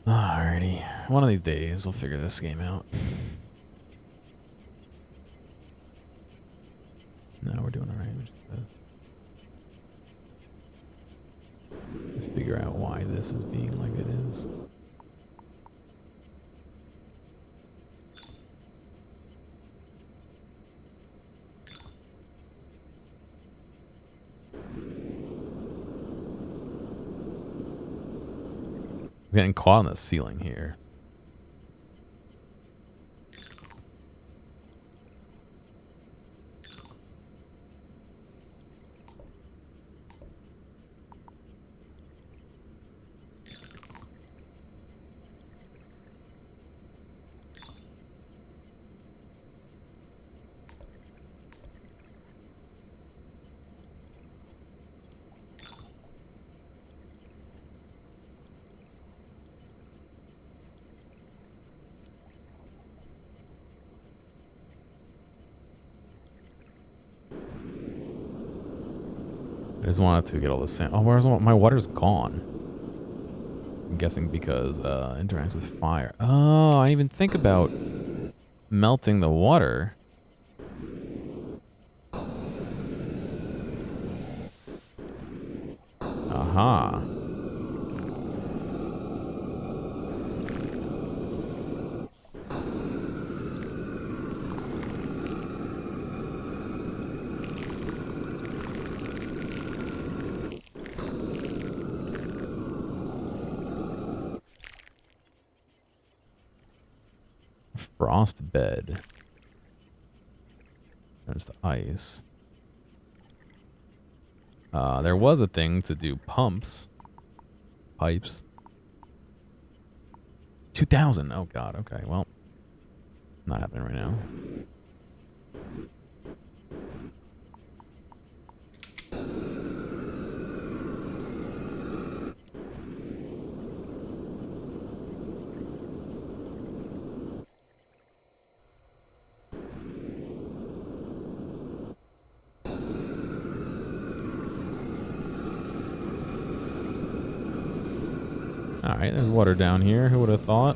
Alrighty. One of these days, we'll figure this game out. No, we're doing alright. We just gotta figure out why this is being like it is. It's getting caught on the ceiling here. I just wanted to get all this sand. Oh, where's my water's gone? I'm guessing because interacts with fire. Oh, I didn't even think about melting the water. Aha. Frost bed. There's the ice. There was a thing to do pumps. Pipes. 2,000. Oh, God. Okay, well. Not happening right now. Alright, there's water down here. Who would have thought?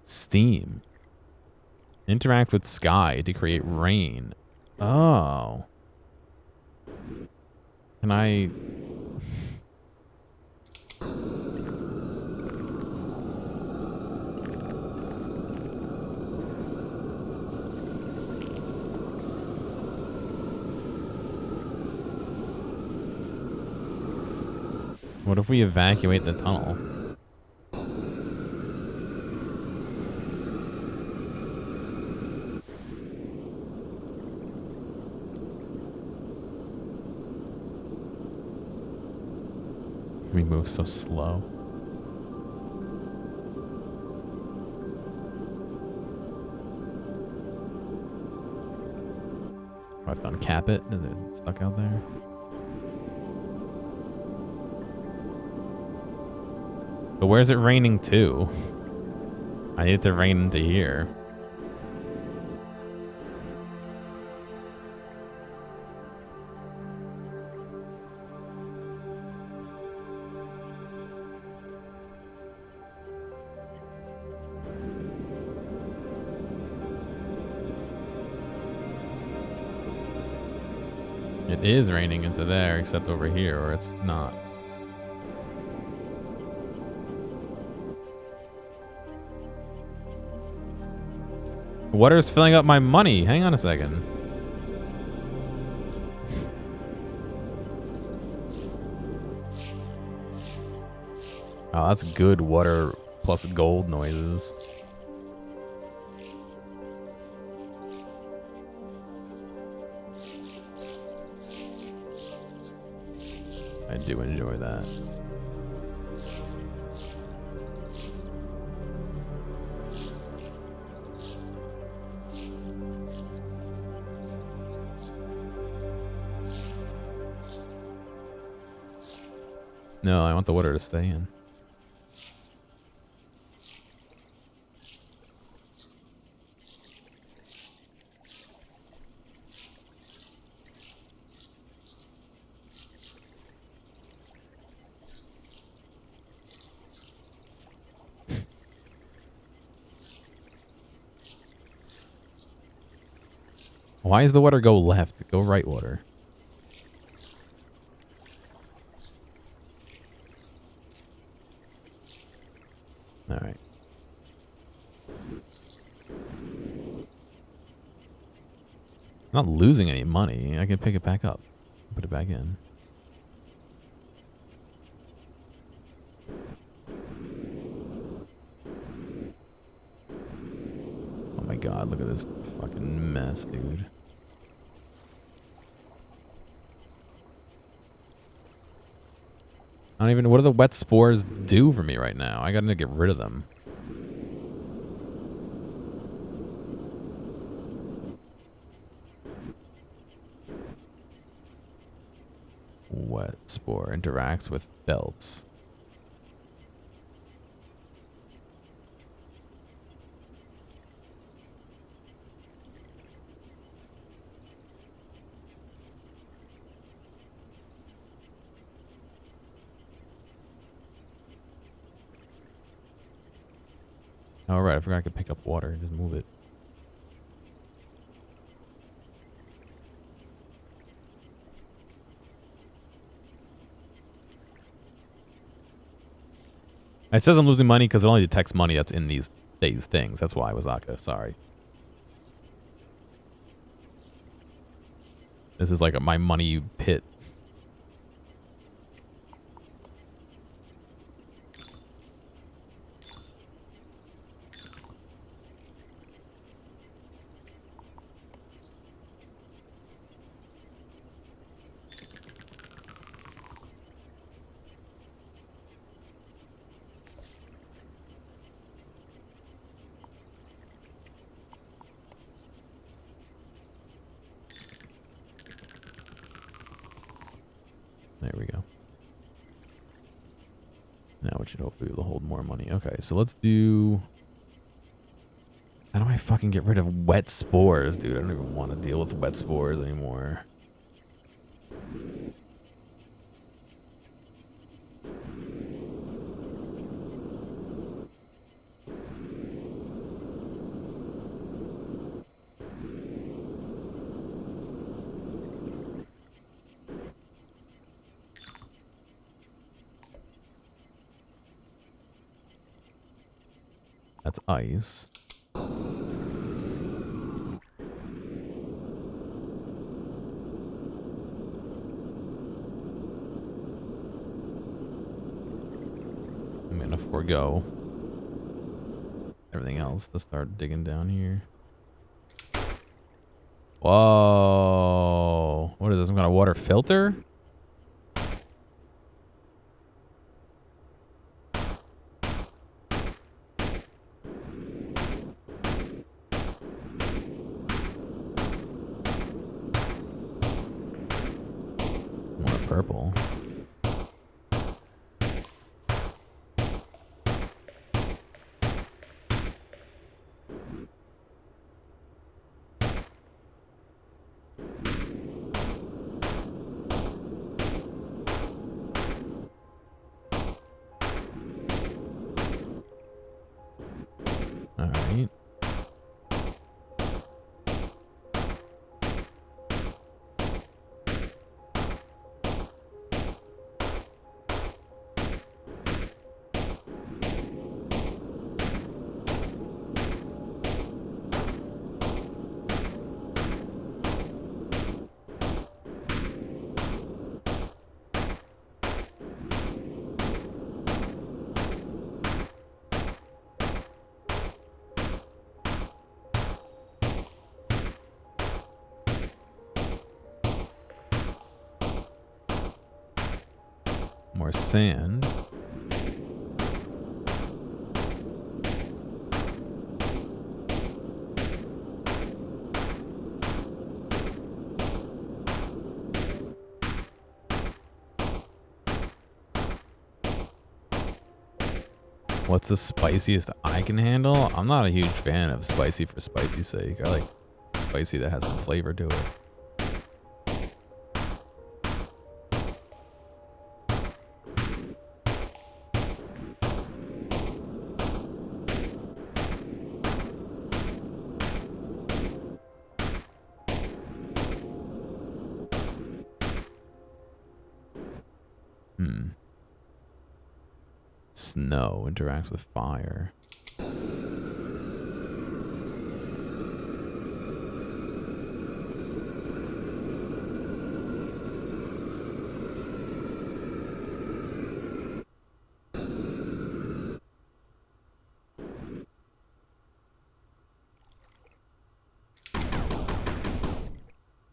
Steam. Interact with sky to create rain. Oh. Can I... What if we evacuate the tunnel? We move so slow. I have to uncap it. Is it stuck out there? But where's it raining to? I need it to rain into here. It is raining into there, except over here, or it's not. Water's filling up my money. Hang on a second. Oh, that's good water plus gold noises. I do enjoy that. No, I want the water to stay in. Why does the water go left? Go right, water. All right. I'm not losing any money. I can pick it back up. Put it back in. Oh my god, look at this fucking mess, dude. I don't even... What do the wet spores do for me right now? I gotta get rid of them. Wet spore interacts with belts. Oh, right. I forgot I could pick up water. Just move it. It says I'm losing money because it only detects money that's in these things. That's why, Wazaka. Sorry. This is like my money pit. There we go. Now it should hopefully be able to hold more money. Okay, so let's do... How do I fucking get rid of wet spores, dude? I don't even want to deal with wet spores anymore. That's ice. I'm gonna forego everything else to start digging down here. Whoa. What is this? Some kind of water filter? Purple. All right. More sand. What's the spiciest I can handle? I'm not a huge fan of spicy for spicy's sake. I like spicy that has some flavor to it. Snow interacts with fire.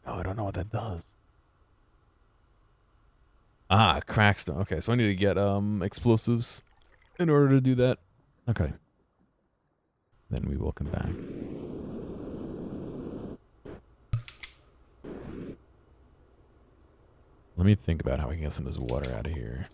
Oh, I don't know what that does. Ah, cracks them. Okay, so I need to get explosives in order to do that. Okay. Then we will come back. Let me think about how we can get some of this water out of here.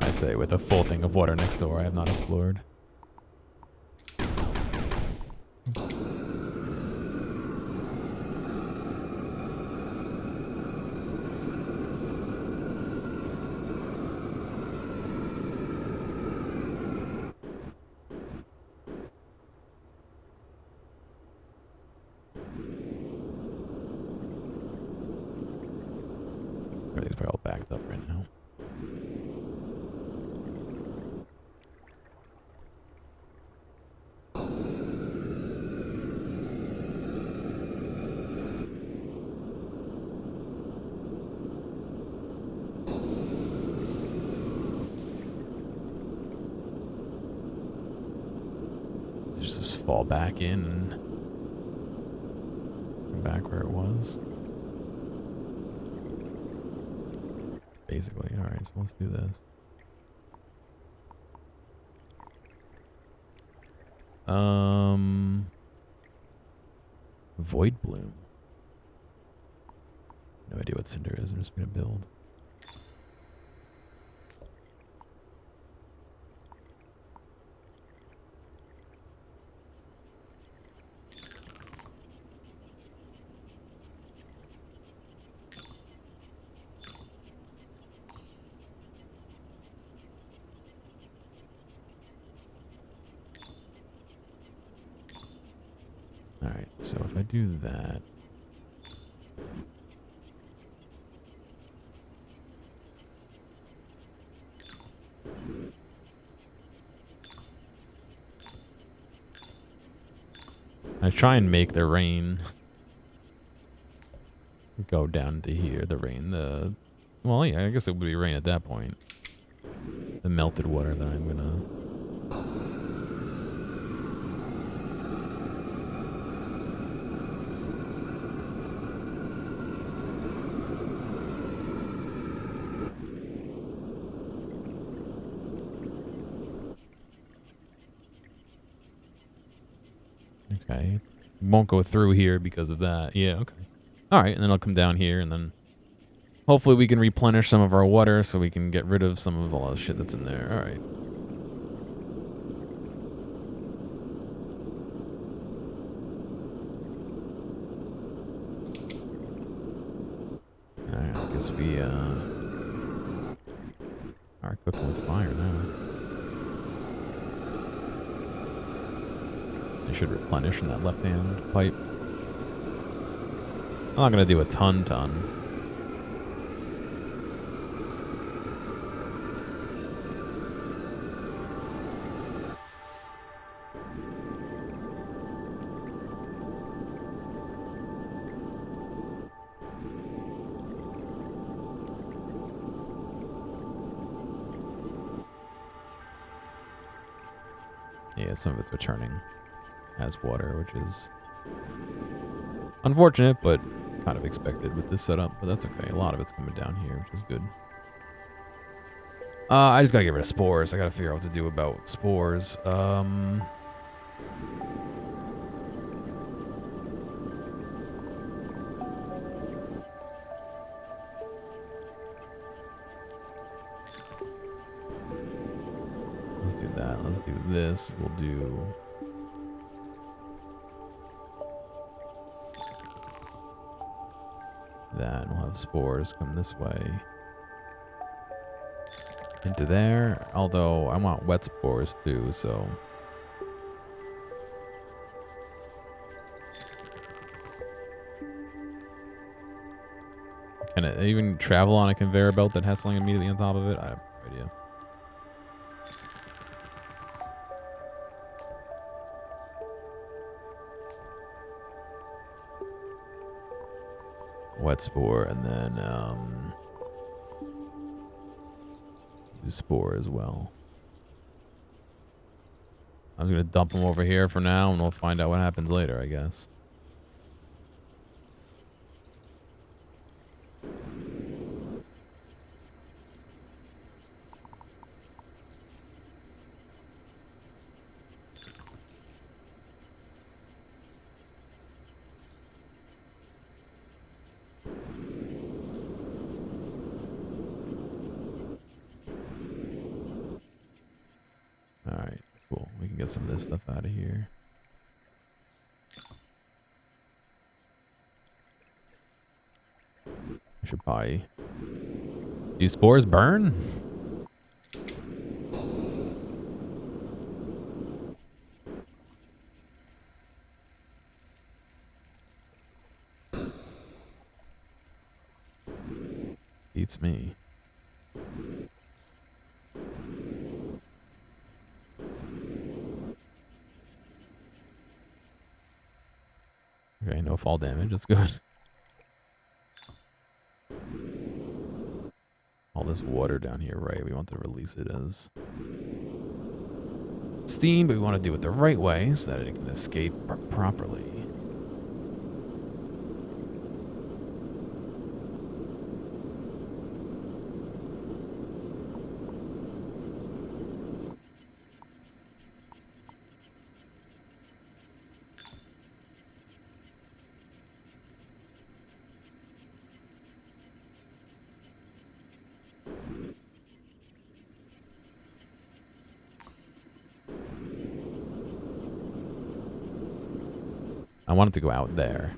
I say with a full thing of water next door I have not explored. Oops. Everything's probably all backed up right now. Just fall back in and come back where it was. Basically, alright, so let's do this. Void Bloom. No idea what Cinder is, I'm just gonna build. Alright, so if I do that. I try and make the rain go down to here. The rain, well, yeah, I guess it would be rain at that point. The melted water that I'm gonna. Okay. Won't go through here because of that. Yeah, okay. Alright, and then I'll come down here and then hopefully we can replenish some of our water so we can get rid of some of all the shit that's in there. Alright. Alright, I guess we are cooking with fire now. I should replenish in that left-hand pipe. I'm not gonna do a ton. Yeah, some of it's returning as water, which is unfortunate, but kind of expected with this setup. But that's okay. A lot of it's coming down here, which is good. I just gotta get rid of spores. I gotta figure out what to do about spores. Let's do that. Let's do this. We'll do... that, and we'll have spores come this way. Into there. Although, I want wet spores too, so... Can it even travel on a conveyor belt that has something immediately on top of it? I have no idea. Wet spore, and then do spore as well. I'm just gonna dump them over here for now, and we'll find out what happens later, I guess. Alright, cool. We can get some of this stuff out of here. I should probably... Do spores burn? Beats me. Okay, no fall damage. That's good. All this water down here, right? We want to release it as steam, but we want to do it the right way so that it can escape properly. I want it to go out there,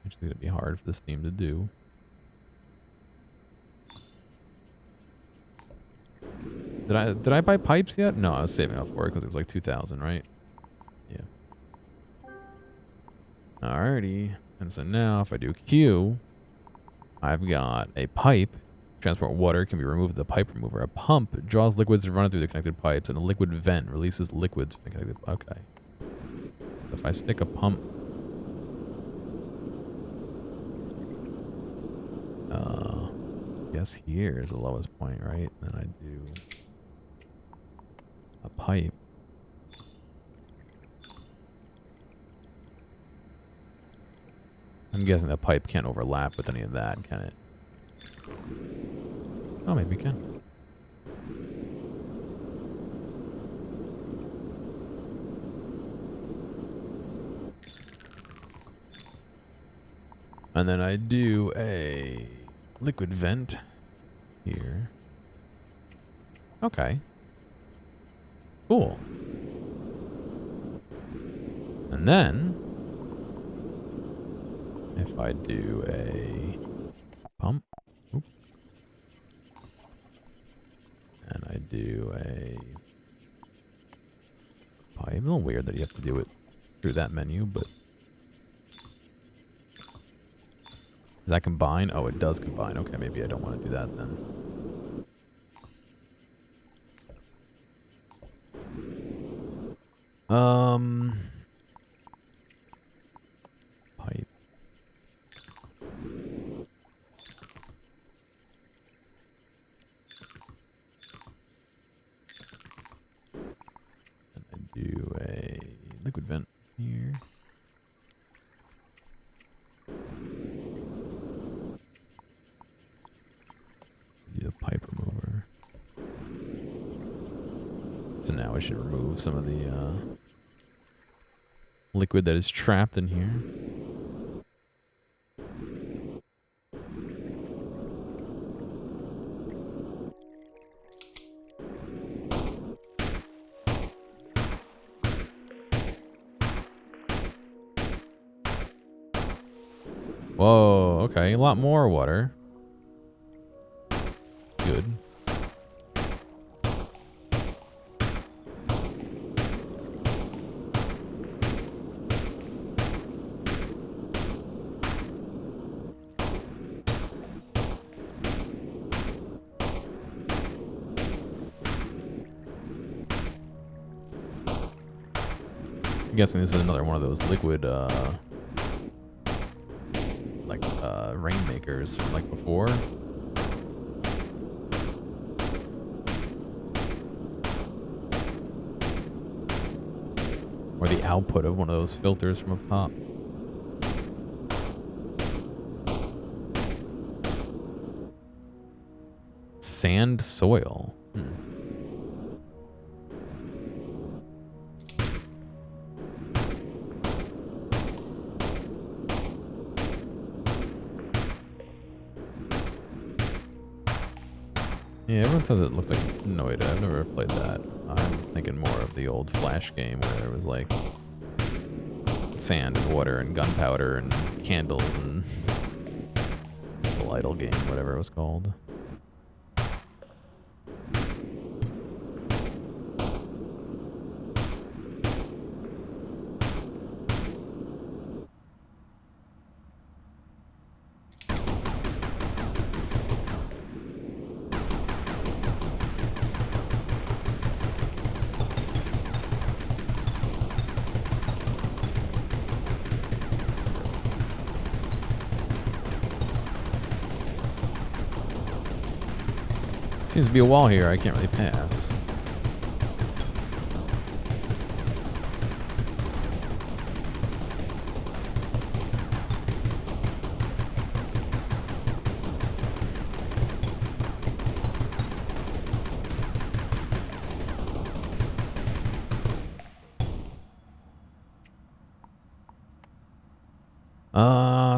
which is going to be hard for the steam to do. Did I buy pipes yet? No, I was saving up for it because it was like 2,000, right? Yeah. Alrighty. And so now if I do Q, I've got a pipe. Transport water can be removed with the pipe remover. A pump draws liquids to run through the connected pipes, and a liquid vent releases liquids from the connected. Okay. If I stick a pump, guess here is the lowest point, right? Then I do a pipe. I'm guessing the pipe can't overlap with any of that, can it? Oh, maybe it can. And then I do a liquid vent here. Okay. Cool. And then if I do a pump, oops, and I do a pipe, a little weird that you have to do it through that menu, but does that combine? Oh, it does combine. Okay, maybe I don't want to do that then. Pipe. liquid vent here. Need a pipe remover. So now I should remove some of the liquid that is trapped in here. Whoa, okay, a lot more water. Good. I'm guessing this is another one of those liquid, rainmakers from like before. Or the output of one of those filters from up top. Sand soil. Yeah, everyone says it looks like Noida. I've never played that. I'm thinking more of the old Flash game where there was like sand and water and gunpowder and candles and the Lidle game, whatever it was called. Seems to be a wall here I can't really pass.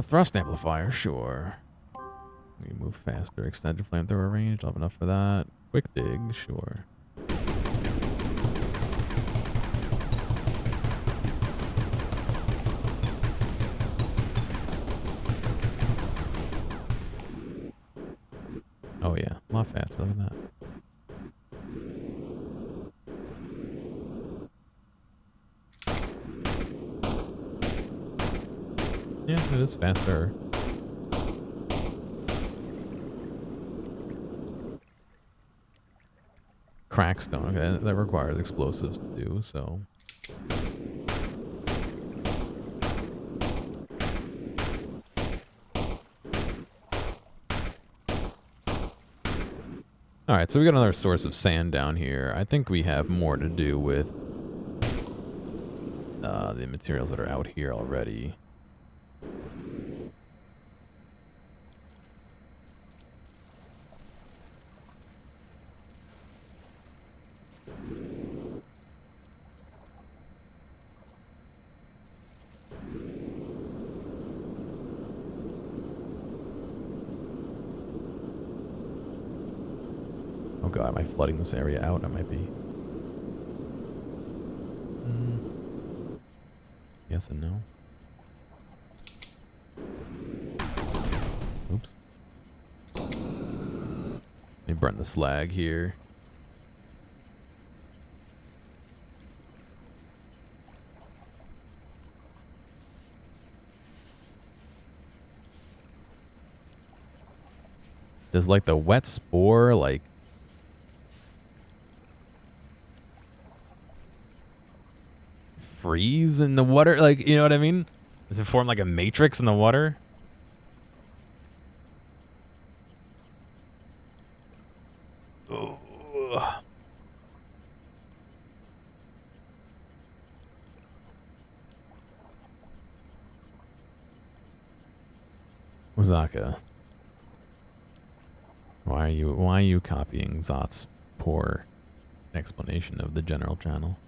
Thrust amplifier, sure. We move faster, extended flamethrower range, don't have enough for that. Quick dig, sure. Oh yeah, a lot faster, look at that. Yeah, it is faster. Crackstone, okay, that requires explosives to do, so. Alright, so we got another source of sand down here. I think we have more to do with the materials that are out here already. Oh god, am I flooding this area out? I might be. Yes and no. Oops. Let me burn the slag here. Does like the wet spore like freeze in the water? Like, you know what I mean? Does it form like a matrix in the water? Ugh. Wazaka. Why are you copying Zot's poor explanation of the general channel?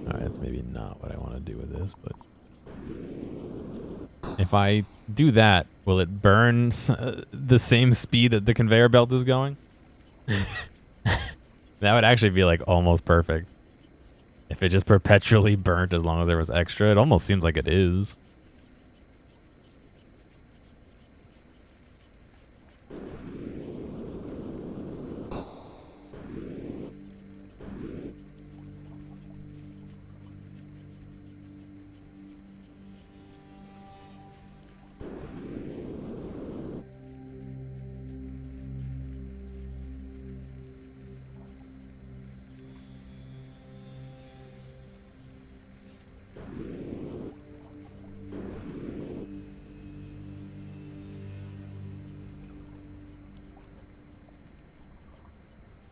Alright, that's maybe not what I want to do with this, but if I do that, will it burn the same speed that the conveyor belt is going? That would actually be like almost perfect. If it just perpetually burnt as long as there was extra, it almost seems like it is.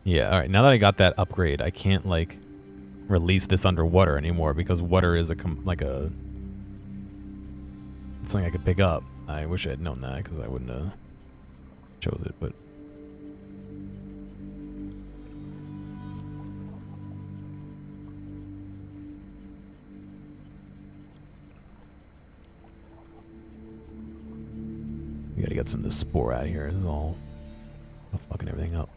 Yeah, alright, now that I got that upgrade, I can't, like, release this underwater anymore because water is it's something I could pick up. I wish I had known that because I wouldn't have chose it, but... We gotta get some of this spore out of here. This is all fucking everything up.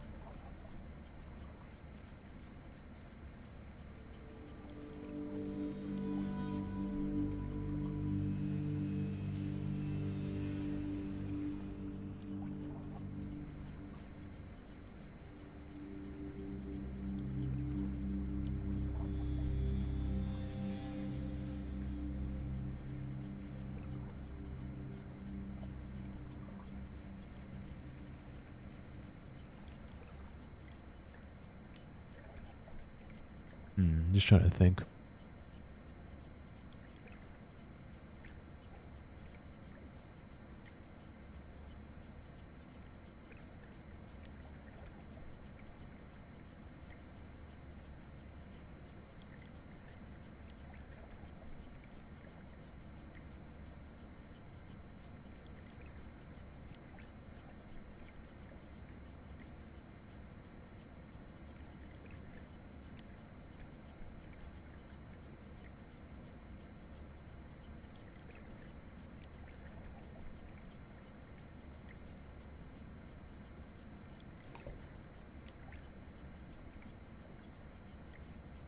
Just trying to think.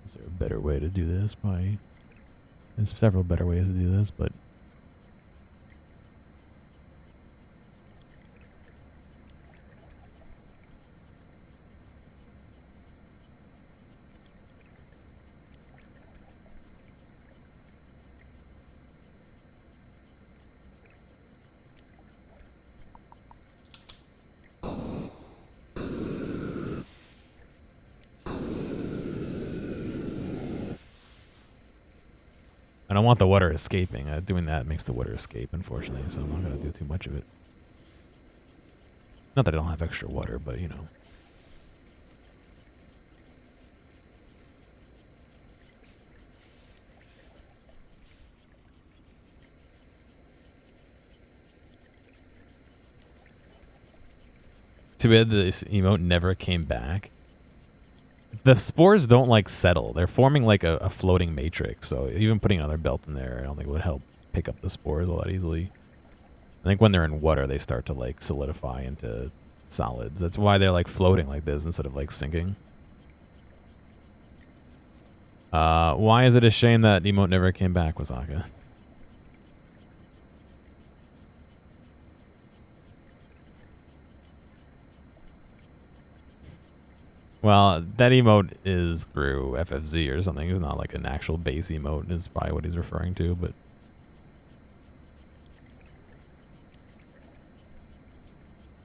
Is there a better way to do this? Probably. There's several better ways to do this, but... I don't want the water escaping. Doing that makes the water escape, unfortunately, so I'm not going to do too much of it. Not that I don't have extra water, but, you know. Too bad this emote never came back. The spores don't, like, settle. They're forming, like, a floating matrix, so even putting another belt in there I don't think would help pick up the spores a lot easily. I think when they're in water, they start to, like, solidify into solids. That's why they're, like, floating like this instead of, like, sinking. Why is it a shame that emote never came back, Wasaka? Well, that emote is through FFZ or something. It's not like an actual base emote is probably what he's referring to, but...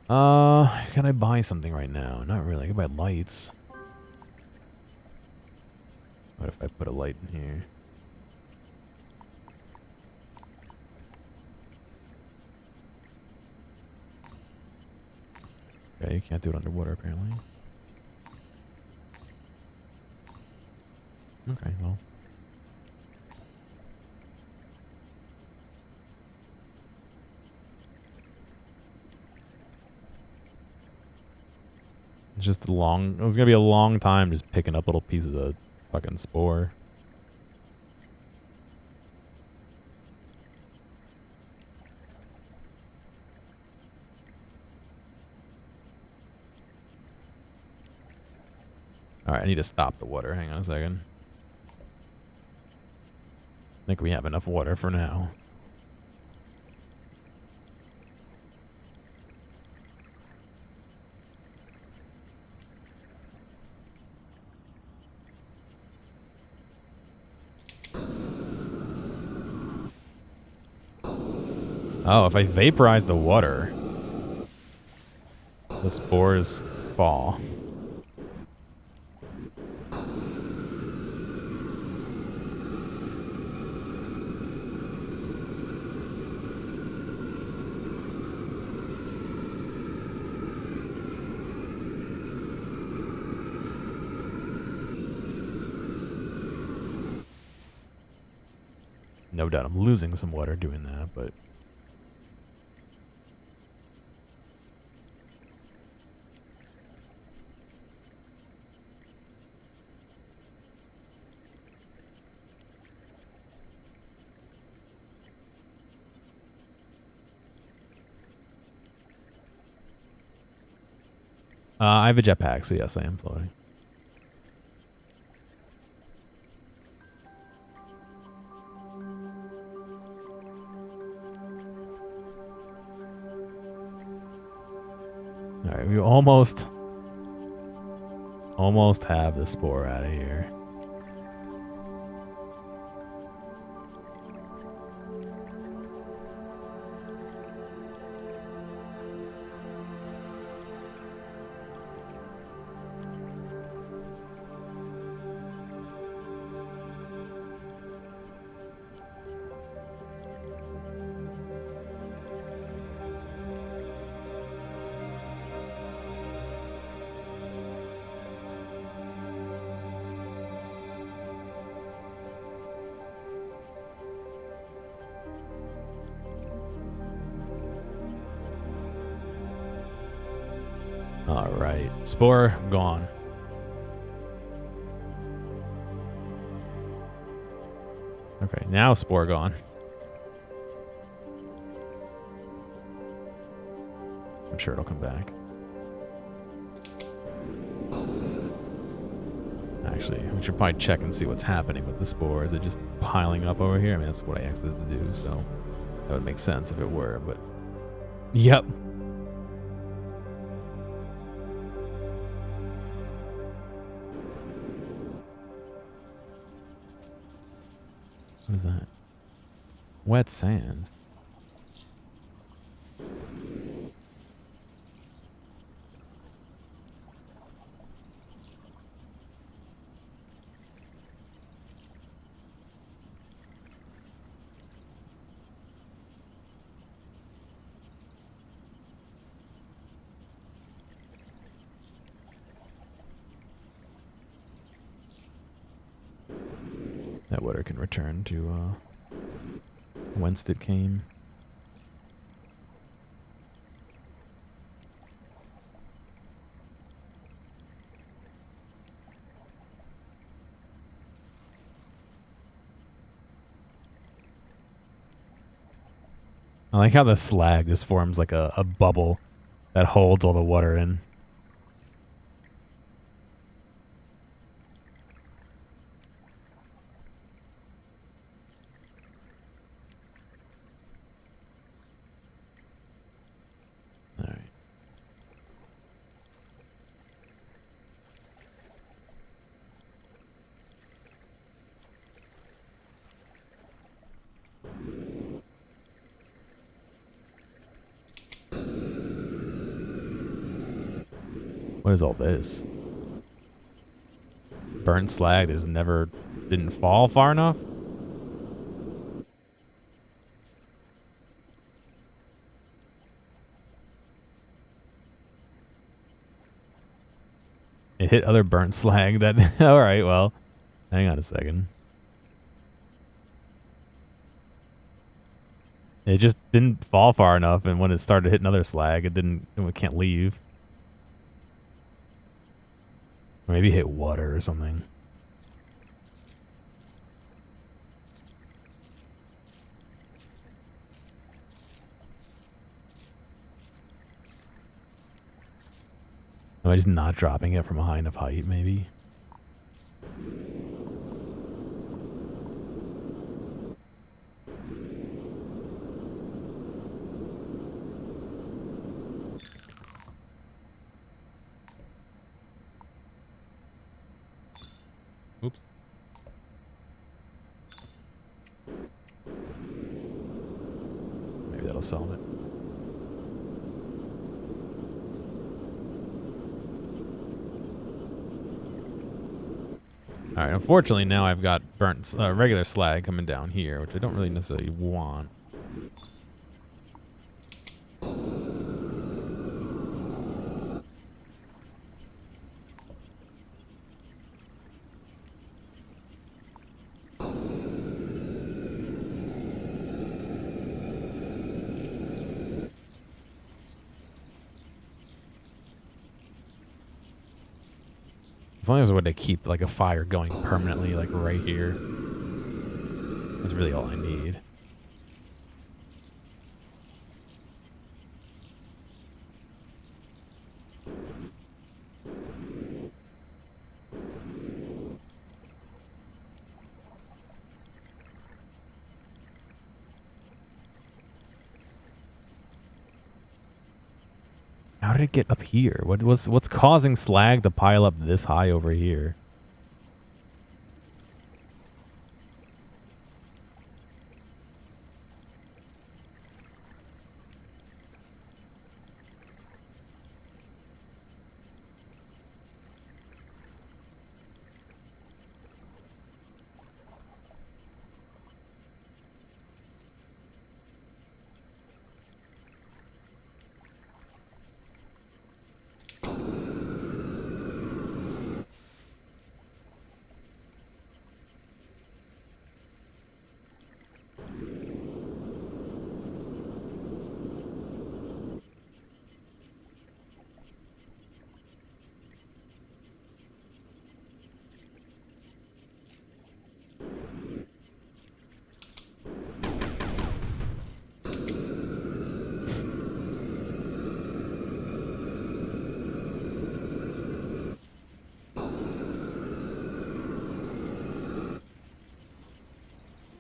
Can I buy something right now? Not really. I can buy lights. What if I put a light in here? Okay, you can't do it underwater apparently. Okay, well. It's just a long... It was gonna be a long time just picking up little pieces of fucking spore. Alright, I need to stop the water. Hang on a second. I think we have enough water for now. Oh, if I vaporize the water, the spores fall. No doubt I'm losing some water doing that, but... I have a jetpack, so yes, I am floating. Alright, we almost have the spore out of here. Alright, spore gone. Okay, now spore gone. I'm sure it'll come back. Actually, we should probably check and see what's happening with the spore. Is it just piling up over here? I mean, that's what I asked it to do, so that would make sense if it were, but... Yep. What is that? Wet sand. That water can return to whence it came. I like how the slag just forms like a bubble that holds all the water in. What is all this? Burnt slag. There's never didn't fall far enough. It hit other burnt slag. That all right? Well, hang on a second. It just didn't fall far enough, and when it started hitting other slag, it didn't. It can't leave. Or maybe hit water or something. Am I just not dropping it from a high enough height, maybe? Oops. Maybe that'll solve it. All right, unfortunately now I've got burnt regular slag coming down here, which I don't really necessarily want. If only there was a way to keep like a fire going permanently, like right here. That's really all I need. How did it get up here? What's causing slag to pile up this high over here?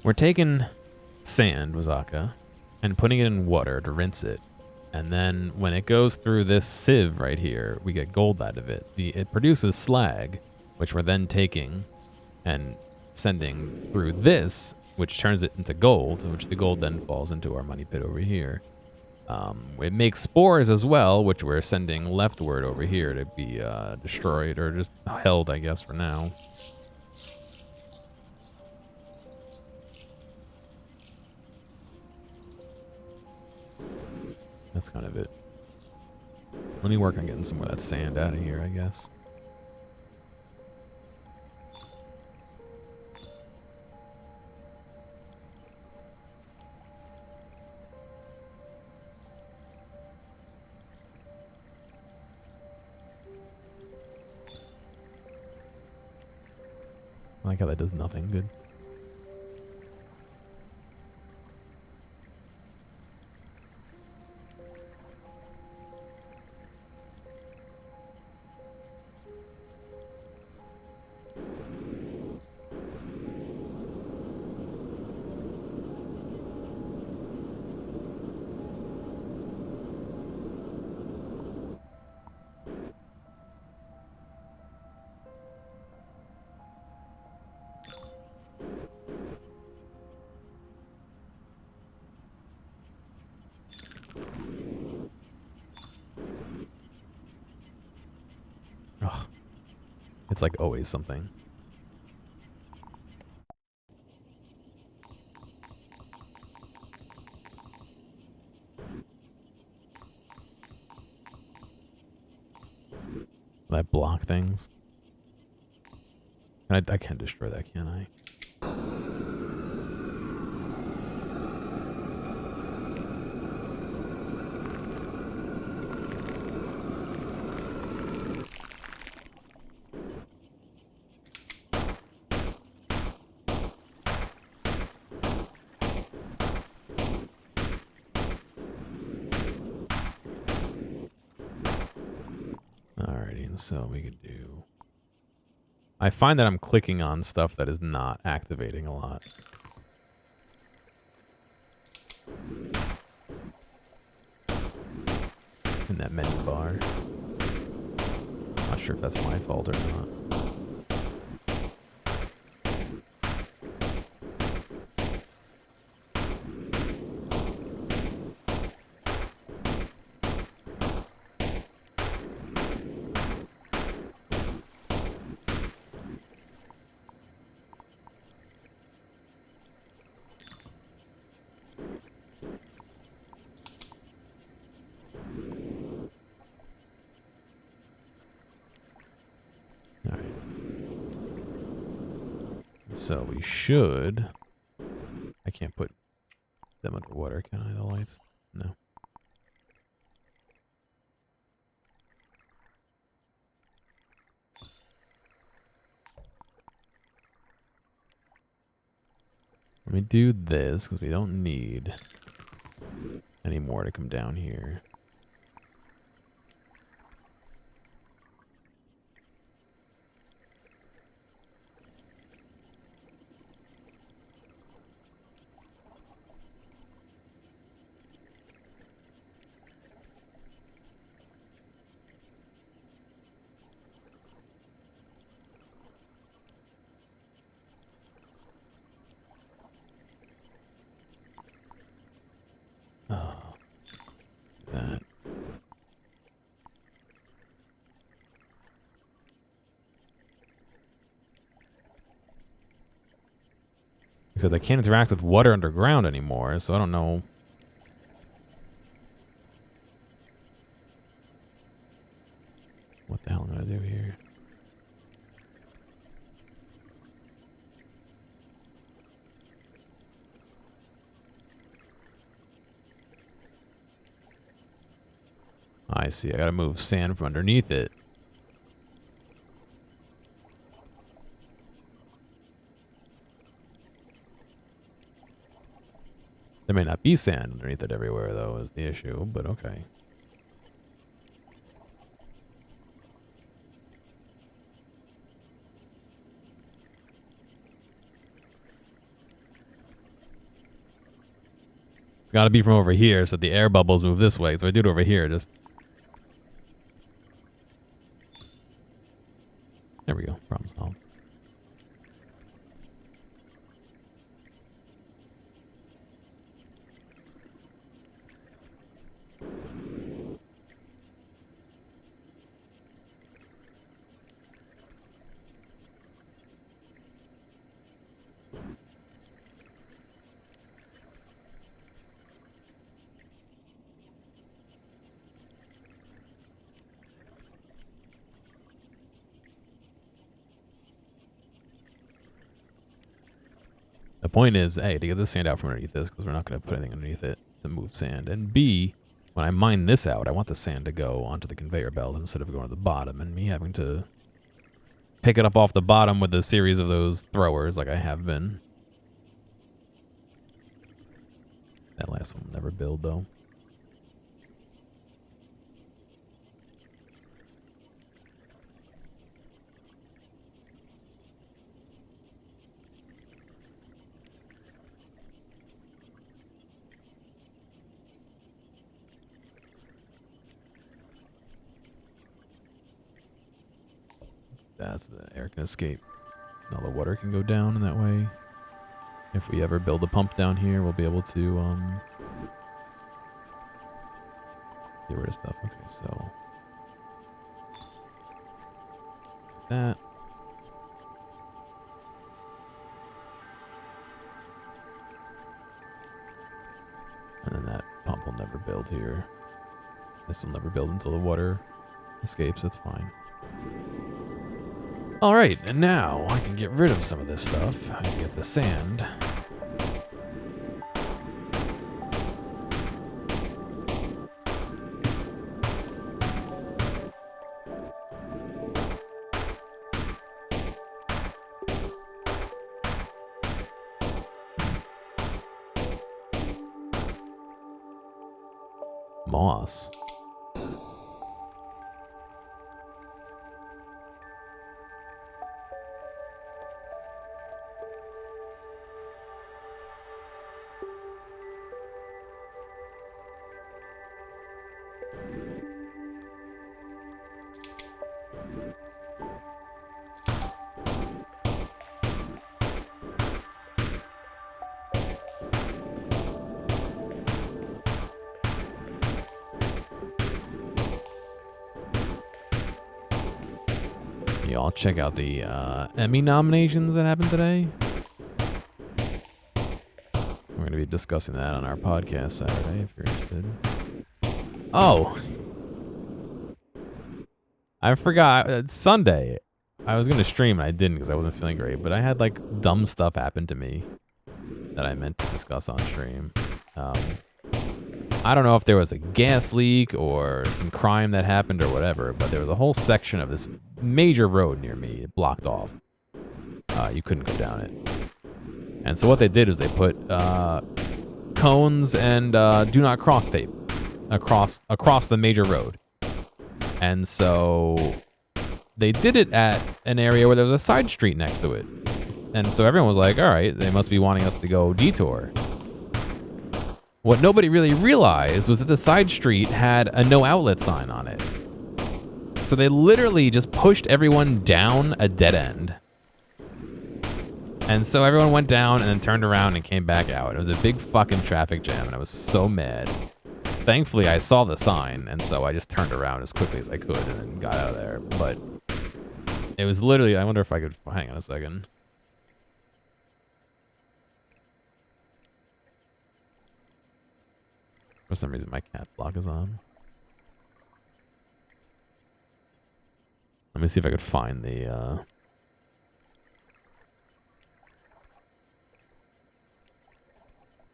We're taking sand, Wazaka, and putting it in water to rinse it. And then when it goes through this sieve right here, we get gold out of it. It produces slag, which we're then taking and sending through this, which turns it into gold, which the gold then falls into our money pit over here. It makes spores as well, which we're sending leftward over here to be destroyed or just held, I guess, for now. That's kind of it. Let me work on getting some of that sand out of here, I guess. I like how that does nothing. Good. Ugh. It's like always something. Will I block things? I can't destroy that, can I? Alrighty, and so we could do... I find that I'm clicking on stuff that is not activating a lot. In that menu bar. Not sure if that's my fault or not. So we should... I can't put them underwater, can I, the lights? No. Let me do this, because we don't need any more to come down here. That. Except I can't interact with water underground anymore, so I don't know. What the hell am I gonna do here? I see. I gotta move sand from underneath it. There may not be sand underneath it everywhere, though, is the issue, but okay. It's gotta be from over here, so the air bubbles move this way. So I do it over here, just... There we go. Problem solved. The point is, A, to get the sand out from underneath this, because we're not going to put anything underneath it to move sand. And B, when I mine this out, I want the sand to go onto the conveyor belt instead of going to the bottom, and me having to pick it up off the bottom with a series of those throwers like I have been. That last one will never build, though. That's the air can escape. All the water can go down in that way. If we ever build a pump down here, we'll be able to get rid of stuff. Okay, so that. And then that pump will never build here. This will never build until the water escapes. That's fine. All right, and now I can get rid of some of this stuff. I can get the sand. Moss. Y'all check out the Emmy nominations that happened today. We're going to be discussing that on our podcast Saturday if you're interested. Oh! I forgot. It's Sunday. I was going to stream and I didn't because I wasn't feeling great, but I had like dumb stuff happen to me that I meant to discuss on stream. I don't know if there was a gas leak or some crime that happened or whatever, but there was a whole section of this major road near me blocked off. You couldn't go down it. And so what they did is they put cones and do not cross tape across the major road. And so they did it at an area where there was a side street next to it. And so everyone was like, all right, they must be wanting us to go detour. What nobody really realized was that the side street had a no outlet sign on it. So they literally just pushed everyone down a dead end. And so everyone went down and then turned around and came back out. It was a big fucking traffic jam and I was so mad. Thankfully, I saw the sign and so I just turned around as quickly as I could and then got out of there. But it was literally, I wonder if I could, hang on a second. For some reason, my cat block is on. Let me see if I could find the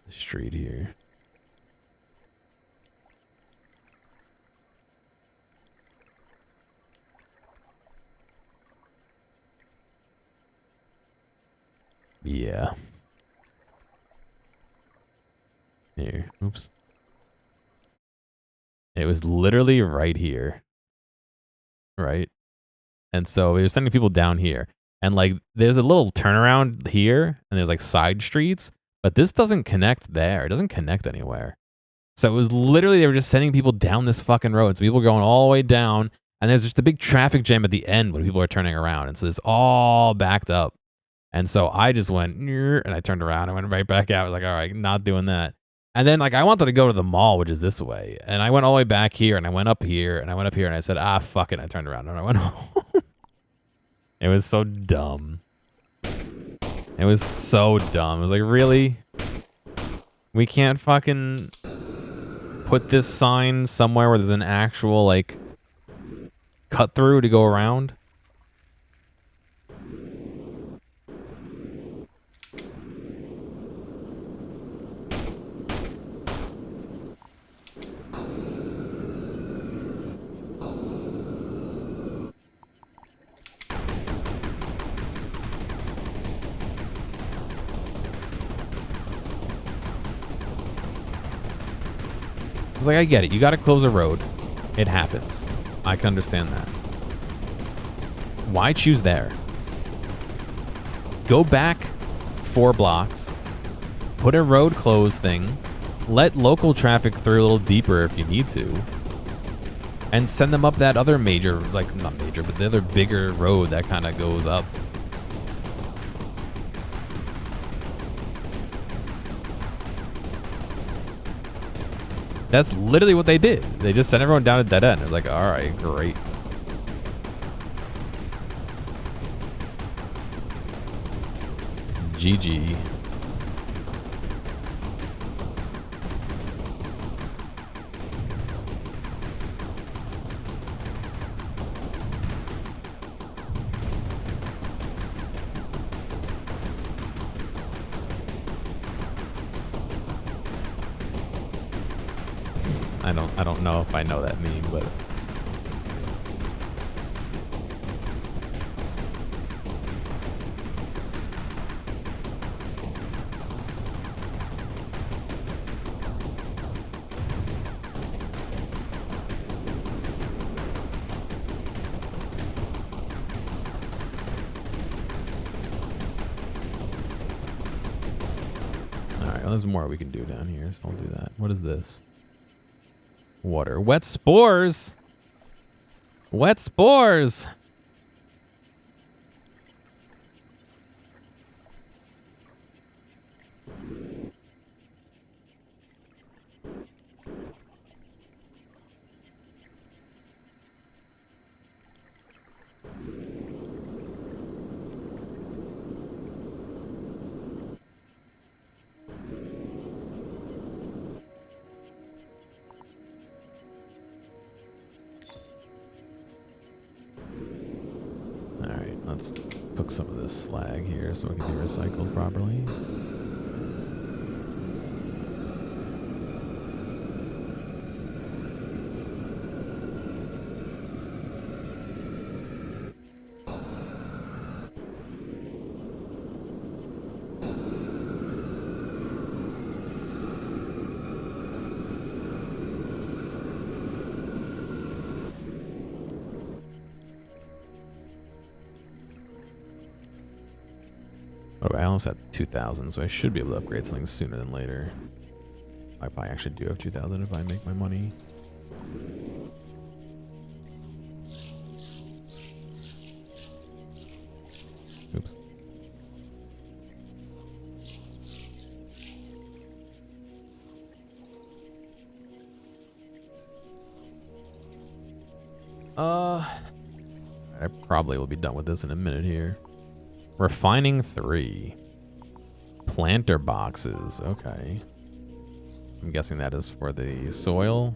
street here. Yeah. Here. Oops. It was literally right here. Right? And so we were sending people down here. And like there's a little turnaround here and there's like side streets, but this doesn't connect there. It doesn't connect anywhere. So it was literally they were just sending people down this fucking road. So people were going all the way down and there's just a big traffic jam at the end when people are turning around. And so it's all backed up. And so I just went and I turned around and went right back out. I was like, all right, not doing that. And then like I wanted to go to the mall, which is this way. And I went all the way back here and I went up here and I went up here and I said, ah, fuck it. I turned around and I went home. It was so dumb. It was so dumb. It was like, really? We can't fucking put this sign somewhere where there's an actual like cut through to go around? I was like, I get it. You got to close a road. It happens. I can understand that. Why choose there? Go back 4 blocks. Put a road close thing. Let local traffic through a little deeper if you need to. And send them up that other major, like not major, but the other bigger road that kind of goes up. That's literally what they did. They just sent everyone down a dead end. It was like, all right, great. GG. I don't know if I know that meme, but alright, well, there's more we can do down here, so I'll do that. What is this? Water. Wet spores! Wet spores! Let's cook some of this slag here so it can be recycled properly. Oh, I almost had 2,000, so I should be able to upgrade something sooner than later. I probably actually do have 2,000 if I make my money. Oops. I probably will be done with this in a minute here. Refining 3. Planter boxes. Okay. I'm guessing that is for the soil.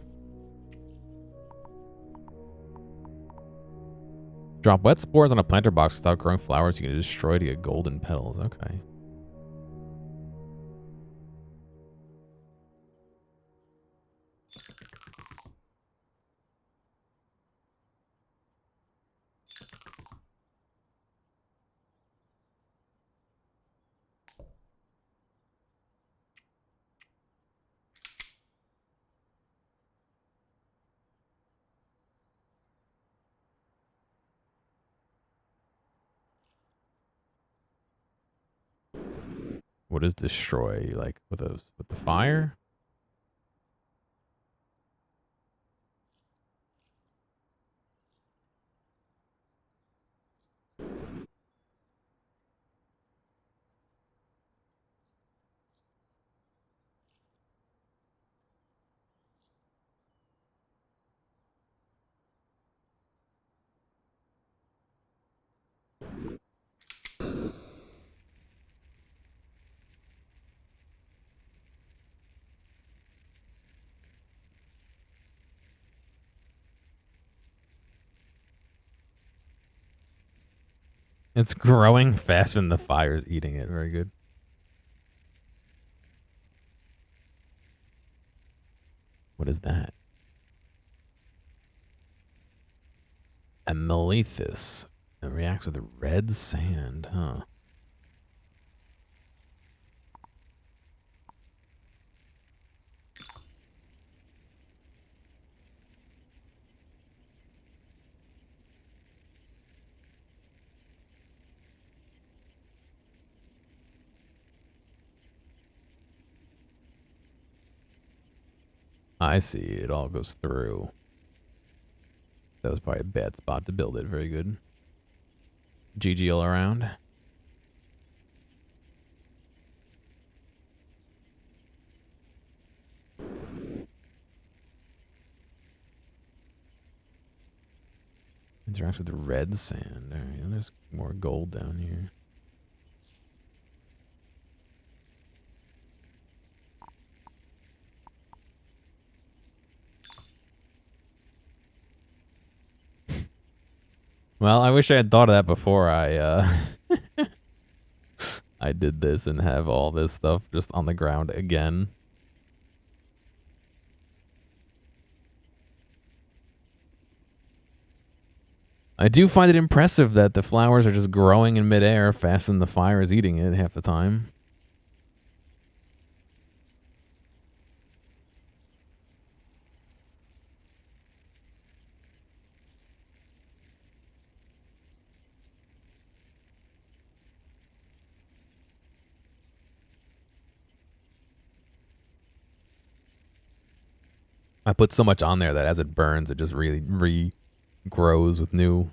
Drop wet spores on a planter box without growing flowers you can destroy to get golden petals. Okay. What is destroy? Like with the fire? It's growing faster than the fire's eating it. Very good. What is that? Amethyst. It reacts with red sand, huh? I see. It all goes through. That was probably a bad spot to build it. Very good. GG all around. Interacts with the red sand. All right, there's more gold down here. Well, I wish I had thought of that before I I did this and have all this stuff just on the ground again. I do find it impressive that the flowers are just growing in midair faster than the fire is eating it half the time. I put so much on there that as it burns, it just really regrows with new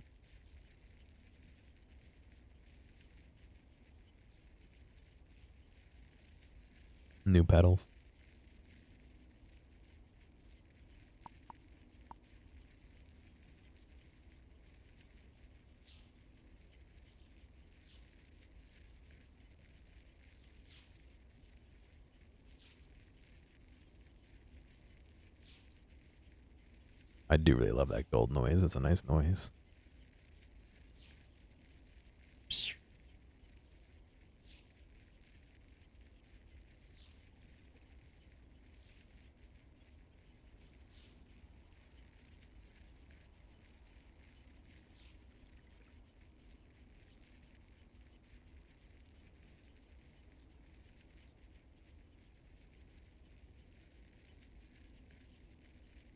petals. I do really love that gold noise. It's a nice noise.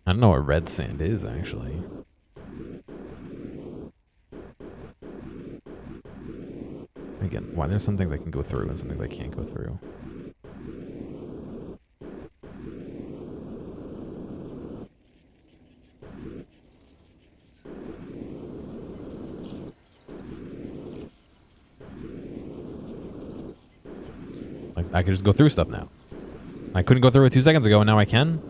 I don't know what red sand is, actually. Again, why there's some things I can go through and some things I can't go through. Like, I could just go through stuff now. I couldn't go through it 2 seconds ago, and now I can?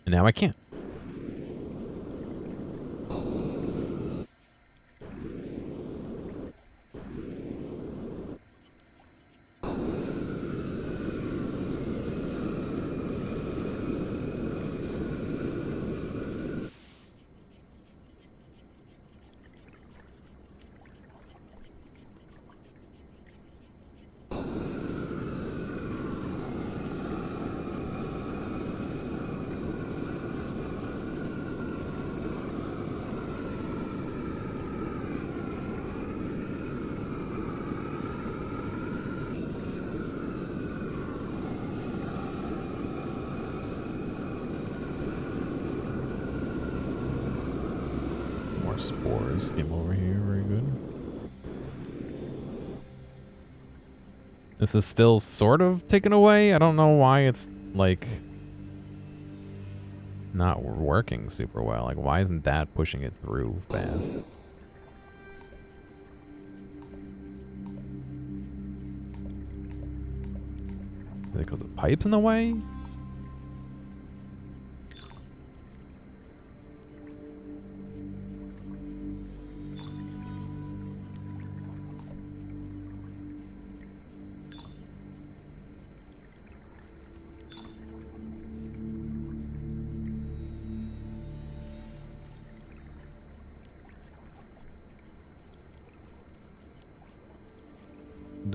And now I can't. Spores came over here, very good. This is still sort of taken away. I don't know why it's like not working super well. Like, why isn't that pushing it through fast? Is it because the pipe's in the way?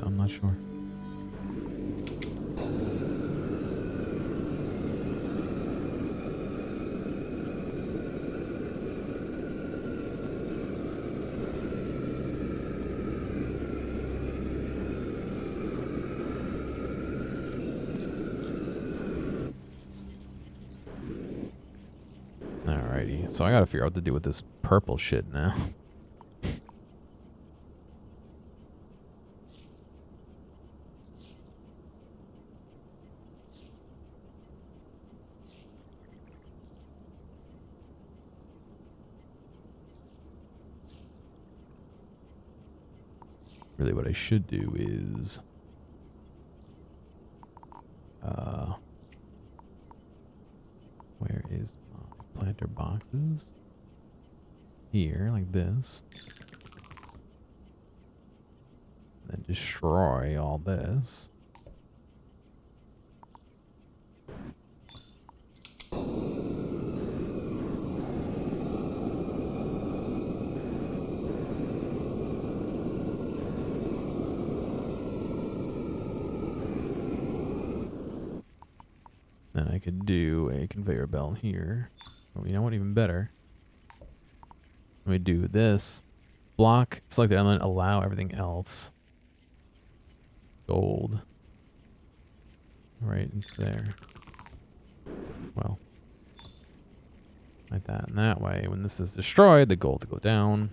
I'm not sure. Alrighty, so I gotta figure out what to do with this purple shit now. Really what I should do is where is my planter boxes? Here, like this. then destroy all this. Then I could do a conveyor belt here. Oh, you know what? Even better. Let me do this. Block, select the element, allow everything else. Gold. Right into there. Well. Like that. And that way, when this is destroyed, the gold will go down.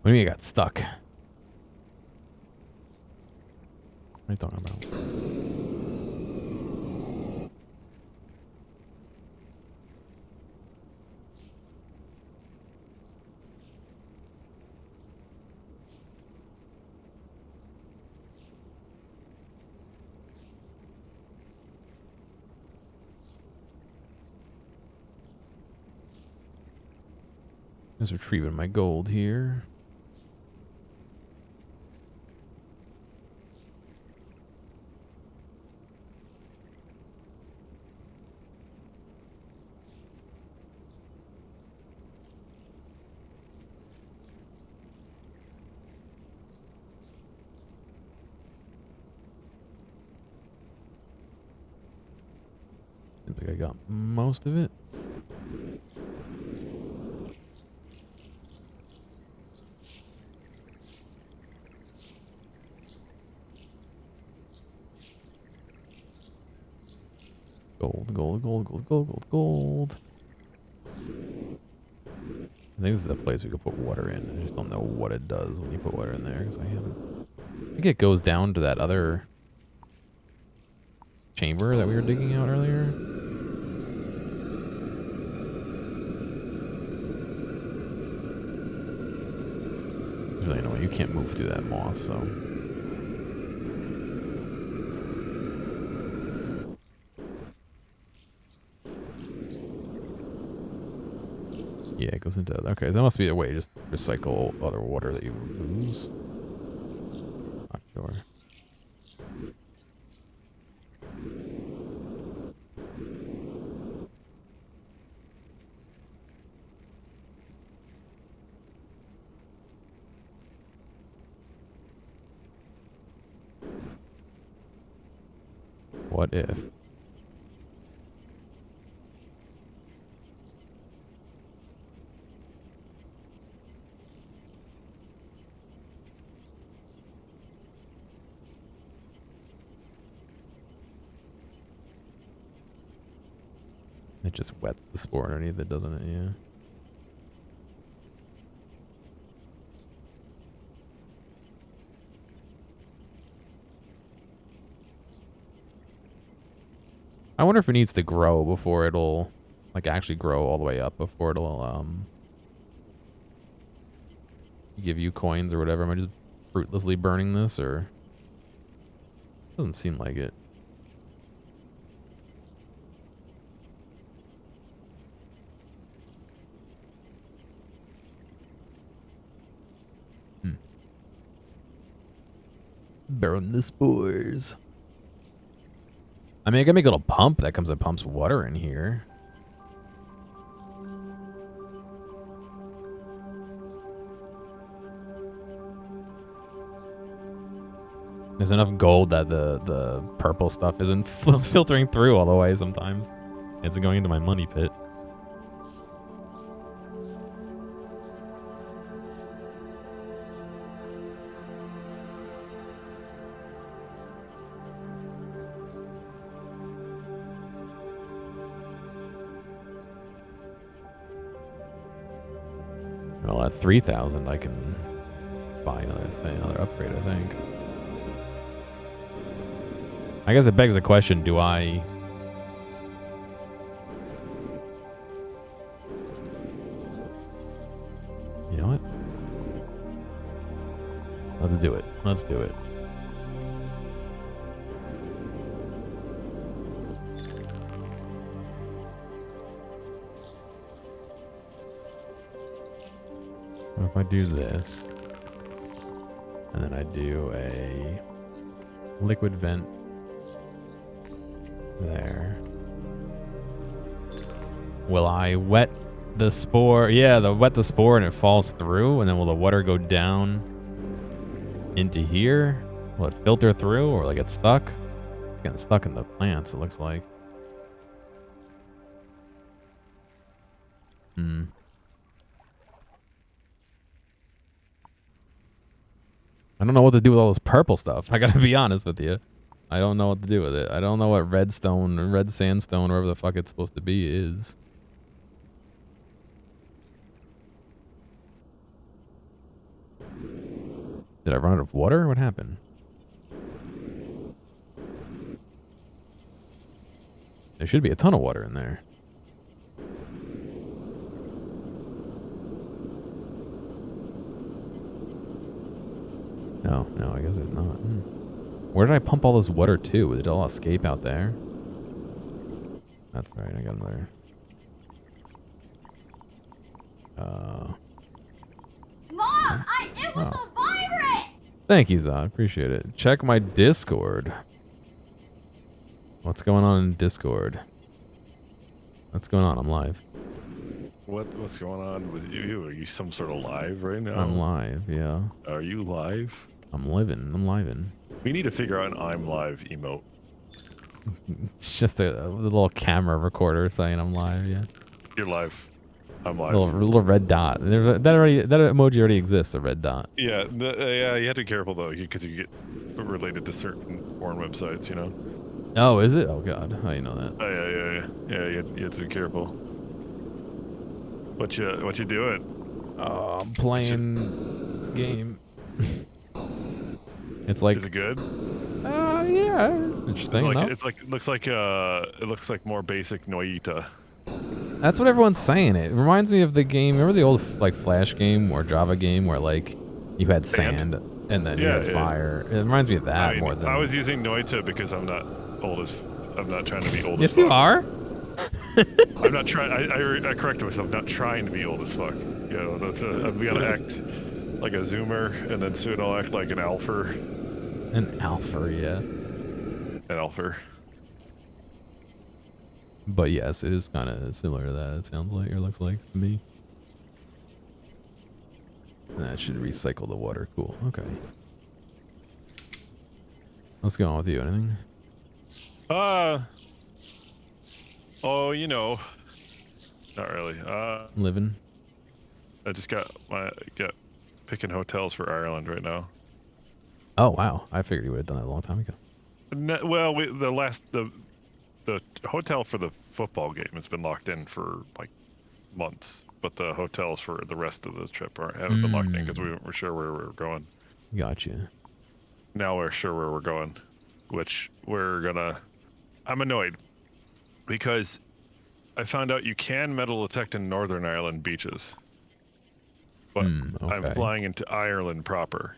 What do you mean I got stuck? What are you talking about? Just retrieving my gold here. Seems like I got most of it. Gold, gold, gold, gold, gold, gold, gold. I think this is a place we could put water in. I just don't know what it does when you put water in there because I haven't. I think it goes down to that other chamber that we were digging out earlier. There's really no way. You can't move through that moss, so. Yeah, it goes into... Okay, that must be a way to just recycle other water that you lose. Not sure. What if? It just wets the spore underneath it, doesn't it? Yeah. I wonder if it needs to grow before it'll, like, actually grow all the way up before it'll, give you coins or whatever. Am I just fruitlessly burning this, or? Doesn't seem like it. Burn the spores. I mean, I can make a little pump that comes and pumps water in here. There's enough gold that the purple stuff isn't filtering through all the way sometimes. It's going into my money pit. Well, at 3,000, I can buy another upgrade, I think. I guess it begs the question, do I... You know what? Let's do it. Let's do it. What if I do this? And then I do a liquid vent there. Will I wet the spore? Yeah, wet the spore and it falls through, and then will the water go down into here? Will it filter through, or will it get stuck? It's getting stuck in the plants, it looks like. I don't know what to do with all this purple stuff. I gotta be honest with you. I don't know what to do with it. I don't know what red sandstone, wherever the fuck it's supposed to be, is. Did I run out of water? What happened? There should be a ton of water in there. No, I guess it's not. Where did I pump all this water to? Did it all escape out there? That's right, I got another. Mom, it was a virus! Thank you, Zod. Appreciate it. Check my Discord. What's going on in Discord? What's going on? I'm live. What's going on with you? Are you some sort of live right now? I'm live, yeah. Are you live? I'm living. I'm living. We need to figure out an I'm live emote. It's just a little camera recorder saying I'm live, yeah. You're live. I'm live. Little red dot. That emoji already exists, a red dot. Yeah, yeah. You have to be careful though, because you get related to certain porn websites, you know. Oh, is it? Oh God, how you know that? Oh, yeah. You have to be careful. What you doing? I'm playing game. It's like. Is it good? Yeah. Interesting. It looks like more basic Noita. That's what everyone's saying. It reminds me of the game. Remember the old like Flash game or Java game where like you had sand and then you had fire. It reminds me of that more than. I was using Noita because I'm not trying to be old. Yes, as fuck. you are. I'm not trying. I correct myself. I'm not trying to be old as fuck. You know, we gotta act like a Zoomer, and then soon I'll act like an Alpher. An Alpher, yeah. An Alpher. But yes, it is kind of similar to that. It sounds like, or looks like to me. That should recycle the water. Cool. Okay. What's going on with you? Anything? Oh, you know, not really. Living. I just got picking hotels for Ireland right now. Oh wow! I figured you would have done that a long time ago. Well, the hotel for the football game has been locked in for like months, but the hotels for the rest of the trip haven't been locked in because we weren't sure where we were going. Gotcha. Now we're sure where we're going, which I'm annoyed because I found out you can metal detect in Northern Ireland beaches, but okay. I'm flying into Ireland proper,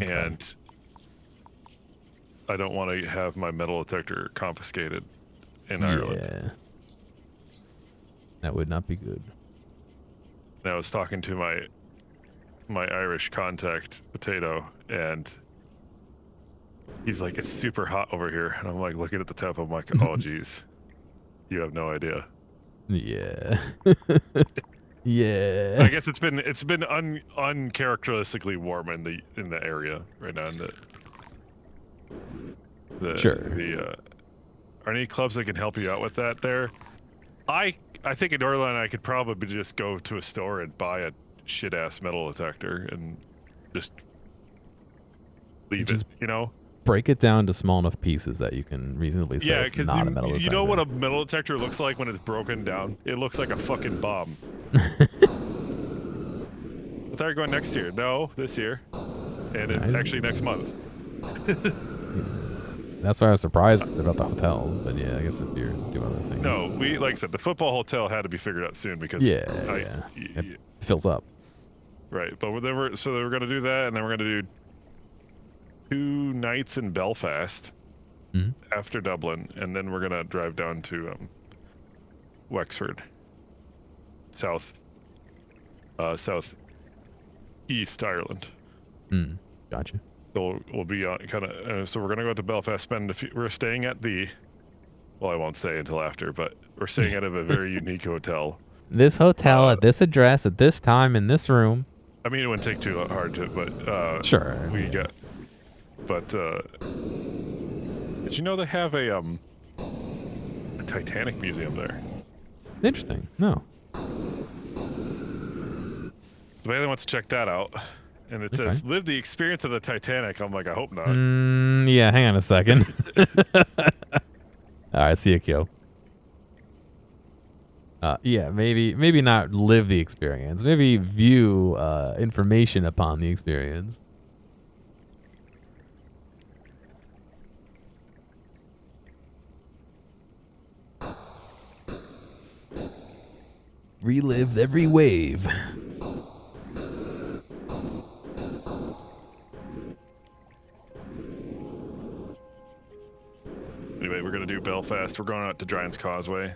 and I don't want to have my metal detector confiscated in Ireland. Yeah. That would not be good. And I was talking to my Irish contact, Potato, and he's like, it's super hot over here. And I'm like, looking at the temp, I'm like, oh, geez. You have no idea. Yeah. Yeah. I guess it's been uncharacteristically warm in the area right now. Sure. Are any clubs that can help you out with that there? I think in Northern I could probably just go to a store and buy a shit ass metal detector and just leave it, you know? Break it down to small enough pieces that you can reasonably say it's not a metal detector. You know what a metal detector looks like when it's broken down? It looks like a fucking bomb. I thought you were going next year. No, this year. And actually next month. That's why I was surprised about the hotels, but yeah, I guess if you're doing other things. No, like I said, the football hotel had to be figured out soon because it fills up. Right, but they were going to do that, and then we're going to do 2 nights in Belfast after Dublin, and then we're going to drive down to Wexford, south east Ireland. Gotcha. So we'll be so we're going to go to Belfast, we're staying at well, I won't say until after, but we're staying at a very unique hotel. This hotel at this address at this time in this room. I mean, it wouldn't take too hard to, but sure. But did you know they have a Titanic museum there? Interesting. No. If anyone wants to check that out, and it says live the experience of the Titanic. I'm like, I hope not. Yeah, hang on a second. All right, see you, Kyo. Yeah, maybe not live the experience. Maybe view information upon the experience. Relived every wave. Anyway, we're gonna do Belfast. We're going out to Giant's Causeway.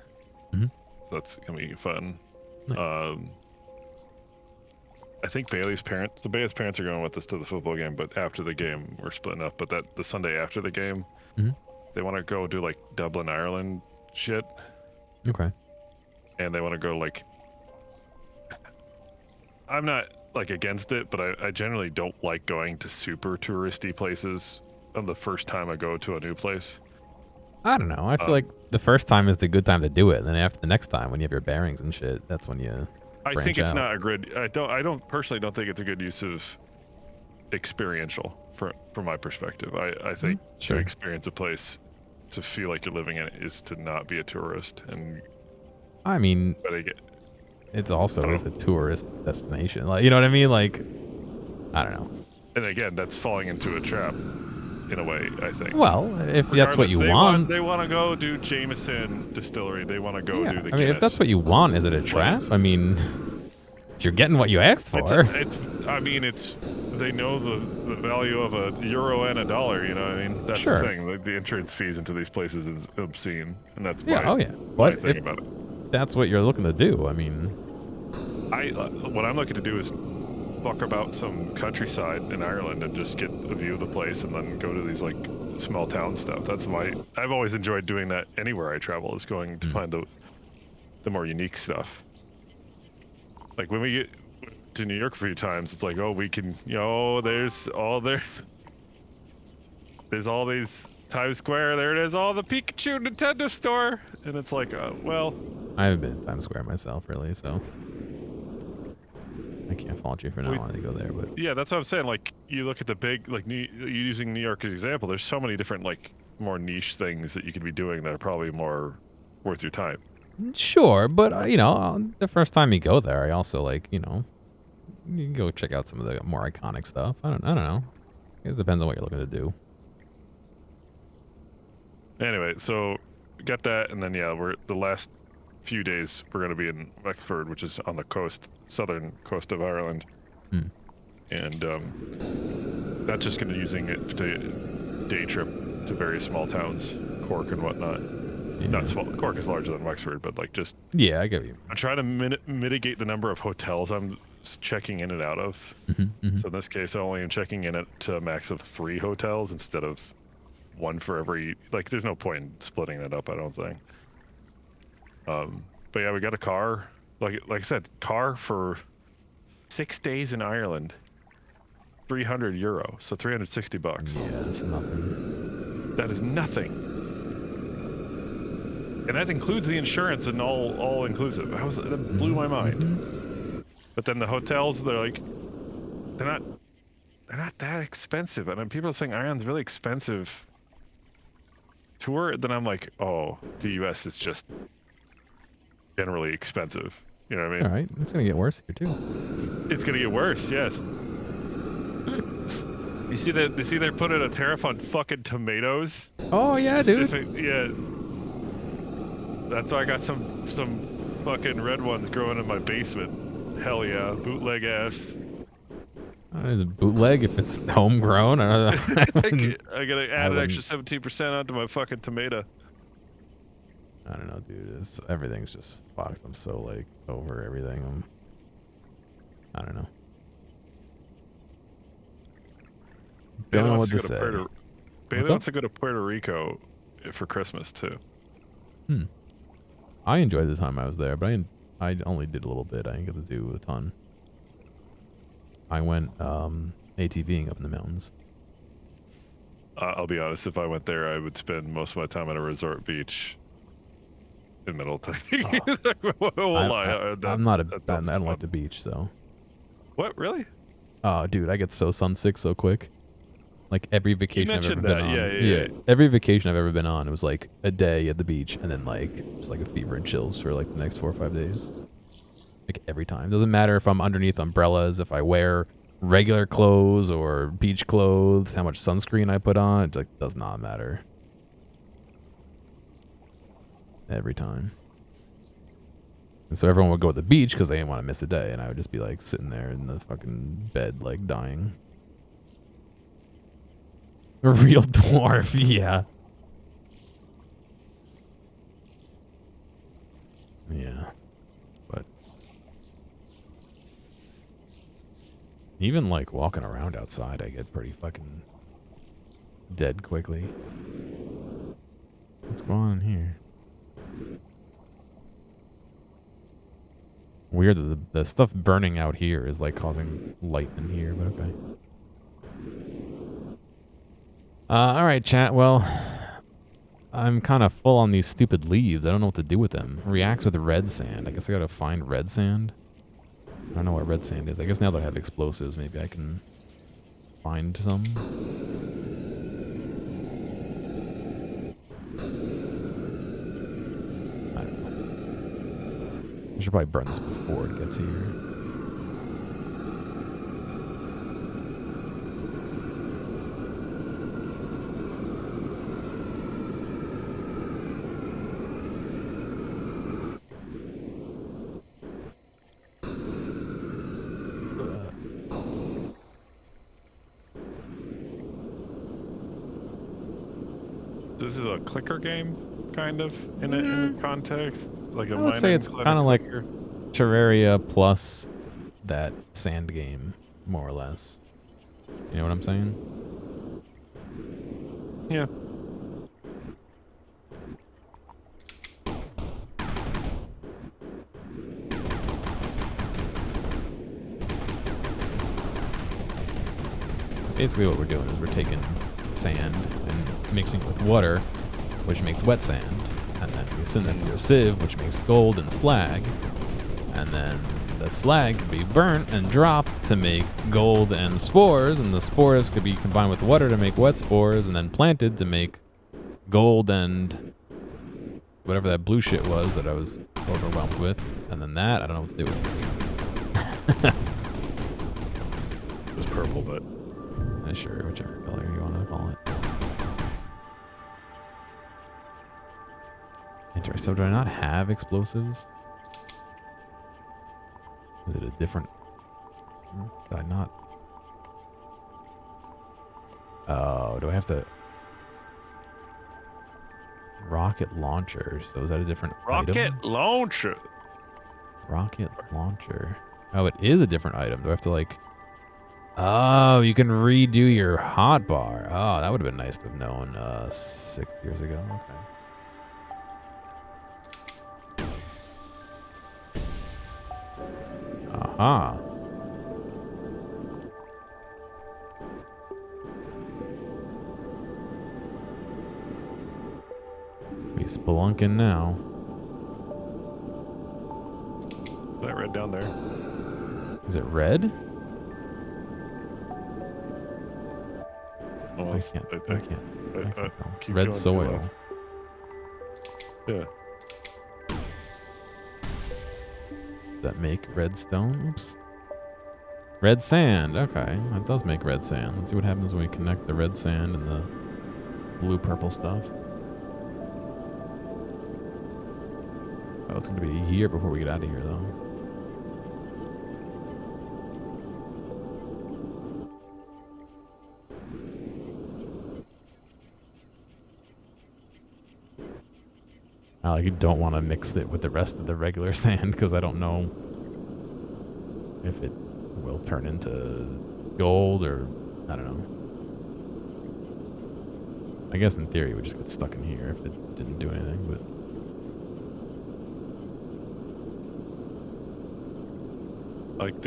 So that's gonna be fun. Nice. I think the Bailey's parents are going with us to the football game, but after the game, we're splitting up. But the Sunday after the game, they want to go do like Dublin, Ireland shit. Okay. And they want to go like, I'm not like against it, but I generally don't like going to super touristy places on the first time I go to a new place. I don't know. I feel like the first time is the good time to do it, and then after the next time, when you have your bearings and shit, that's when you. I think it's not a good. I don't personally don't think it's a good use of experiential from my perspective. I think to experience a place, to feel like you're living in it, is to not be a tourist. And I mean, it's also is a tourist destination. Like, you know what I mean? Like, I don't know. And again, that's falling into a trap. In a way, I think. Well, if that's what you want. They want to go do Jameson Distillery. They want to go do the Guinness. I mean, if that's what you want, is it a trap? I mean, you're getting what you asked for. They know the value of €1 and $1. You know what I mean? That's the thing. Like, the entrance fees into these places is obscene. And that's my thing about it. That's what you're looking to do. I mean. What I'm looking to do is fuck about some countryside in Ireland and just get a view of the place and then go to these like small town stuff. I've always enjoyed doing that anywhere I travel, is going to find the more unique stuff. Like when we get to New York a few times, it's like, oh, we can, there's all these Times Square, there it is, all the Pikachu Nintendo store. And it's like, well. I haven't been to Times Square myself, really, so. I can't fault you for not wanting to go there, but yeah, that's what I'm saying. Like, you look at the big, like, using New York as an example. There's so many different, like, more niche things that you could be doing that are probably more worth your time. Sure, but the first time you go there, I also like, you can go check out some of the more iconic stuff. I don't know. It depends on what you're looking to do. Anyway, so got that, and then we're the last few days we're going to be in Wexford, which is on the southern coast of Ireland. And that's just going to using it to day trip to various small towns, Cork and whatnot. Not small. Cork is larger than Wexford, but like just. Yeah, I get you. I'm trying to mitigate the number of hotels I'm checking in and out of. So in this case, I only am checking in at a max of 3 hotels instead of 1 for every. Like, there's no point in splitting that up, I don't think. But yeah, we got a car. like I said, car for 6 days in Ireland, €300, so $360. Yeah, that's nothing. That is nothing. And that includes the insurance and all inclusive. That blew my mind. But then the hotels, they're not that expensive. And then people are saying Ireland's really expensive tour. Then I'm like, oh, the US is just generally expensive. You know what I mean? All right, it's gonna get worse here too. It's gonna get worse, yes. You see that? You see they're putting a tariff on fucking tomatoes. Oh yeah, dude. Yeah. That's why I got some fucking red ones growing in my basement. Hell yeah, bootleg ass. Is it bootleg if it's homegrown? I I gotta add an extra 17% onto my fucking tomato. I don't know, dude. Everything's just fucked. I'm so like over everything. I don't know. Don't know what to say. Bailey wants to go to Puerto Rico for Christmas too. I enjoyed the time I was there, but I only did a little bit. I didn't get to do a ton. I went ATVing up in the mountains. I'll be honest. If I went there, I would spend most of my time at a resort beach. In the middle of I'm not I don't like the beach, so. What, really? Oh, dude, I get so sunsick so quick. Like every vacation I've ever been on. Yeah. Every vacation I've ever been on, it was like a day at the beach and then like just like a fever and chills for like the next 4 or 5 days. Like every time. Doesn't matter if I'm underneath umbrellas, if I wear regular clothes or beach clothes, how much sunscreen I put on, it like does not matter. Every time. And so everyone would go to the beach because they didn't want to miss a day, and I would just be like sitting there in the fucking bed like dying. A real dwarf, yeah. Yeah. But even like walking around outside, I get pretty fucking dead quickly. What's going on here? Weird that the stuff burning out here is like causing light in here, but okay. All right, chat. Well, I'm kind of full on these stupid leaves. I don't know what to do with them. Reacts with red sand. I guess I gotta find red sand. I don't know what red sand is. I guess now that I have explosives, maybe I can find some. I don't know. I should probably burn this before it gets here. This is a clicker game, kind of, in a context. Like a I would say it's kind of like Terraria plus that sand game, more or less. You know what I'm saying? Yeah. Basically what we're doing is we're taking sand and mixing it with water, which makes wet sand, and then we send that through a sieve, which makes gold and slag, and then the slag can be burnt and dropped to make gold and spores, and the spores could be combined with water to make wet spores, and then planted to make gold and whatever that blue shit was that I was overwhelmed with, and then that I don't know what to do with. It was purple, but Sure, whichever color you want to call it. Interesting. So do I not have explosives? Is it a different... Did I not... Oh, do I have to... Rocket launcher. So is that a different rocket item? launcher. Rocket launcher. Oh, it is a different item. Do I have to like... Oh, you can redo your hotbar. Oh, that would have been nice to have known 6 years ago. Okay. Ah. We spelunking now. That red down there. Is it red? I Almost. can't tell. Keep Red going, soil. Yeah. Does that make red stone? Oops. Red sand. Okay, that does make red sand. Let's see what happens when we connect the red sand and the blue-purple stuff. Oh, it's going to be a year before we get out of here, though. You don't want to mix it with the rest of the regular sand because I don't know if it will turn into gold or I don't know. I guess in theory it would just get stuck in here if it didn't do anything, but Like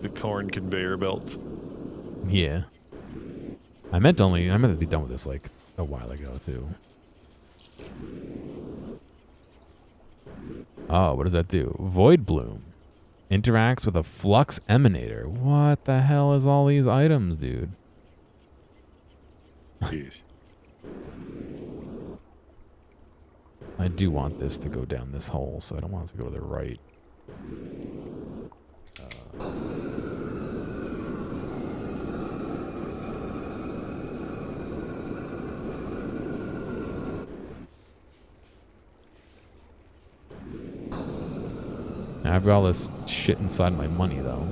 the corn conveyor belt. yeah. I meant to be done with this like a while ago too. Oh, what does that do? Void bloom. Interacts with a flux emanator. What the hell is all these items, dude? Jeez. I do want this to go down this hole, so I don't want it to go to the right. I've got all this shit inside my money, though.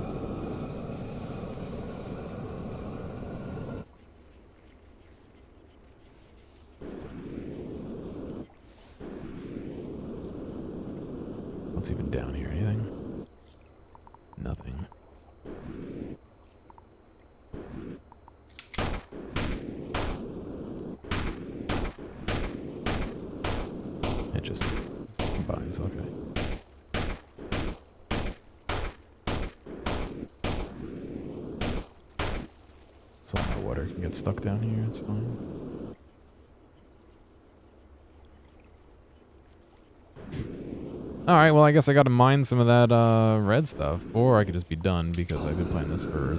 What's even down here? Anything? Nothing. It just combines, okay. So my water can get stuck down here, it's fine. Alright, well I guess I gotta mine some of that red stuff. Or I could just be done because I've been playing this for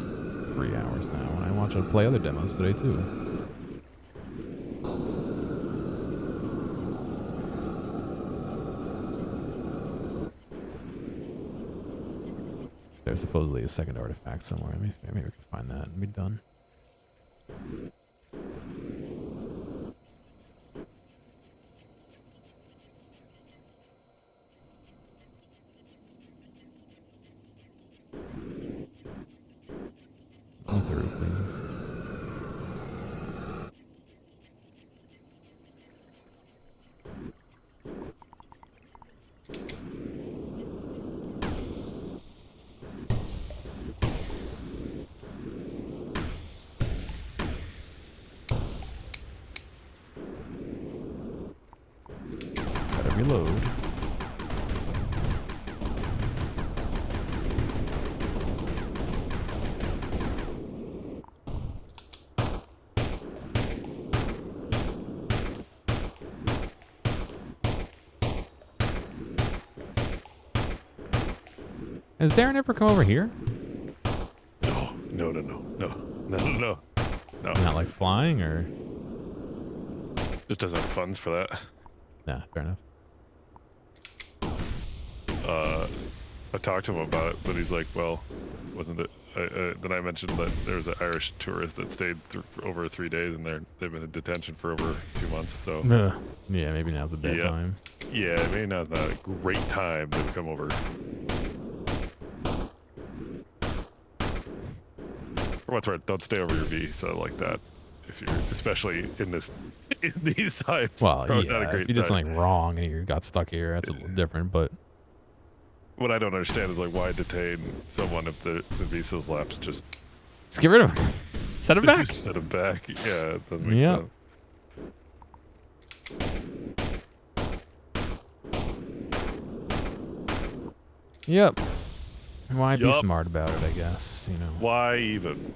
3 hours now. And I want you to play other demos today too. There's supposedly a second artifact somewhere. Maybe we can find that and be done. Go through, please. Gotta reload. Has Darren ever come over here? No. Not like flying or? Just doesn't have funds for that. Nah, fair enough. I talked to him about it, but he's like, well, wasn't it? Then I mentioned that there was an Irish tourist that stayed for over 3 days, and they've been in detention for over 2 months. So yeah, maybe now's a bad time. Yeah, maybe now's not a great time to come over. For what's right, don't stay over your visa like that. If you're, especially in these times. Well, Probably yeah, not a great if you did time. something wrong and you got stuck here, that's a little different, but... What I don't understand is like why detain someone if the visa's lapsed. Just get rid of him. Set him back. Set him back. Yeah, it doesn't make Yep. sense. Yep. Why be Yup. smart about it, I guess, you know. Why even?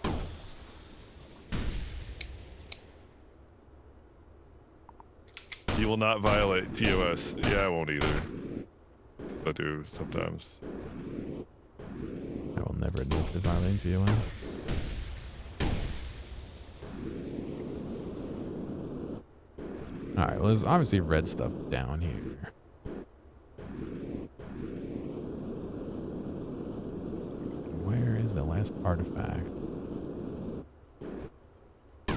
You will not violate TOS. Yeah, I won't either. I do sometimes. I will never admit to violating TOS. Alright, well, there's obviously red stuff down here. Where is the last artifact? Can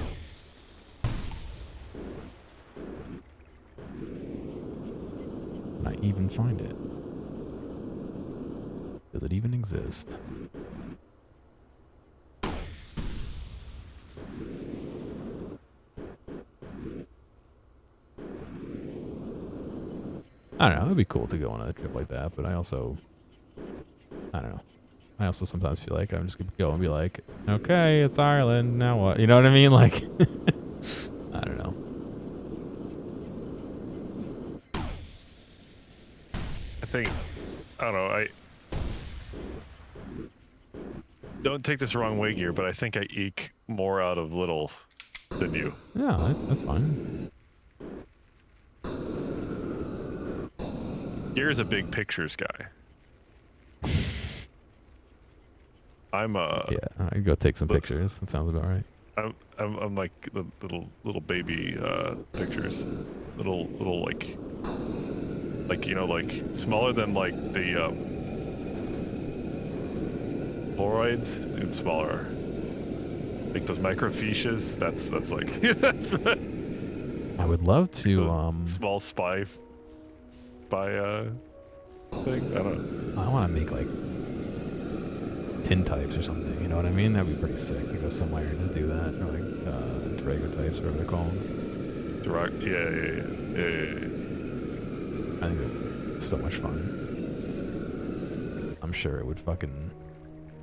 I even find it? Does it even exist? I don't know. It'd be cool to go on a trip like that, but I don't know. I also sometimes feel like I'm just gonna go and be like, okay, it's Ireland, now what? You know what I mean? Like, I don't know. I don't know, I don't take this the wrong way, Gear, but I think I eke more out of little than you. Yeah, that's fine. Gear's a big pictures guy. Yeah, I'd go take some pictures. That sounds about right. I'm like the little baby pictures, little like you know, like smaller than like the Polaroids, and smaller. Like those microfiches. That's like that's I would love to small spy thing. I don't. I want to make like tin types or something. You know what I mean? That'd be pretty sick to go somewhere and just do that, or like Drago types, whatever they're called. Yeah. I think it's so much fun. I'm sure it would fucking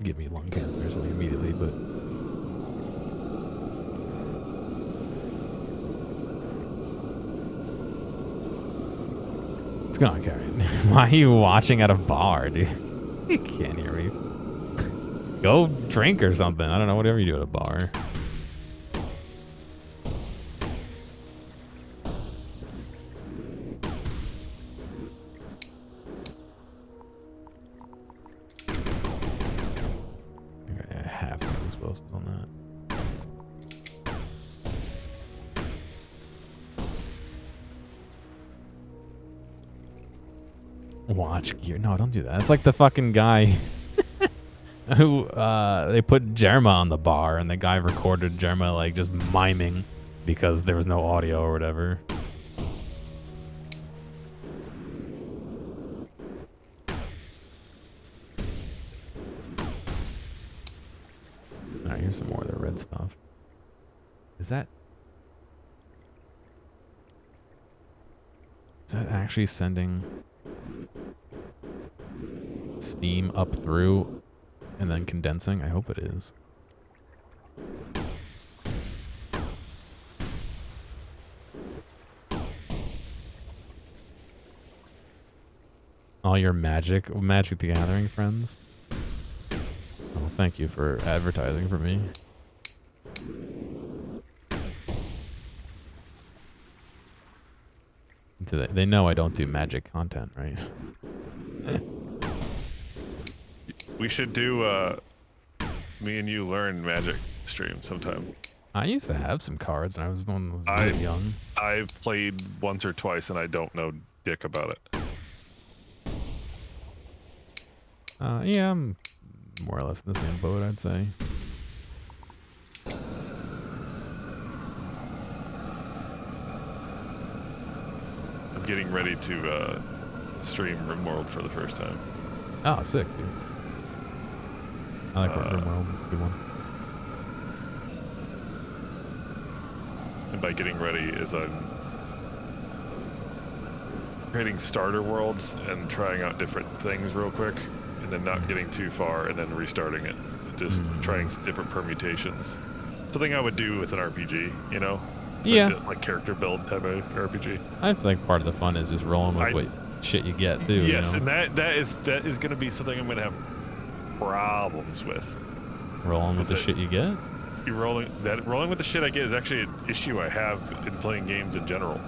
give me lung cancer or something immediately, but what's going on, Karen? Why are you watching at a bar, dude? You can't hear me. Go drink or something. I don't know, whatever you do at a bar. I have those explosives on that. Watch gear. No, don't do that. It's like the fucking guy who they put Jerma on the bar, and the guy recorded Jerma like just miming because there was no audio or whatever. Alright, here's some more of the red stuff. Is that actually sending steam up through and then condensing? I hope it is. All your Magic the Gathering friends. Oh, thank you for advertising for me. They know I don't do Magic content, right? We should do me and you learn Magic stream sometime. I used to have some cards when I was really young. I've played once or twice and I don't know dick about it. Yeah, I'm more or less in the same boat, I'd say. I'm getting ready to stream RimWorld for the first time. Oh, sick, dude. I like RimWorld. It's a good one. And by getting ready is I'm creating starter worlds and trying out different things real quick, and then not getting too far and then restarting it. Just trying different permutations. Something I would do with an RPG, you know? Yeah. Like character build type of RPG. I feel like part of the fun is just rolling with shit you get too. Yes, you know? and that is going to be something I'm going to have problems with. Rolling with the shit you get. You rolling with the shit I get is actually an issue I have in playing games in general.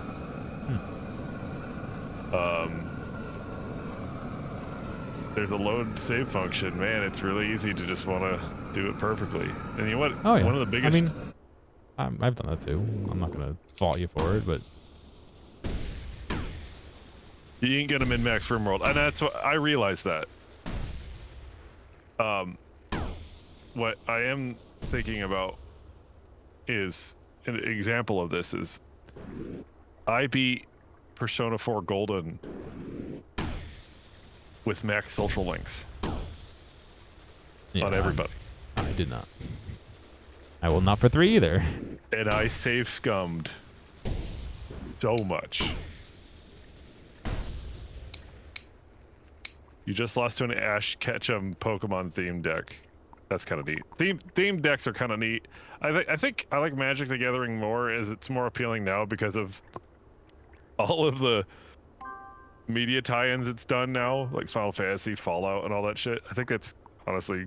There's a load save function, man. It's really easy to just want to do it perfectly. And you know what? Oh yeah. One of the biggest. I mean, I've done that too. I'm not gonna fault you for it, but you ain't gonna min-max RimWorld, and that's what I realized that. What I am thinking about is an example of this is I beat Persona 4 Golden with max social links on everybody. I did not. I will not for 3 either. And I save scummed so much. You just lost to an Ash Ketchum Pokemon themed deck. That's kind of neat. Themed decks are kind of neat. I think I like Magic the Gathering more as it's more appealing now because of all of the media tie-ins it's done now, like Final Fantasy, Fallout, and all that shit. I think that's honestly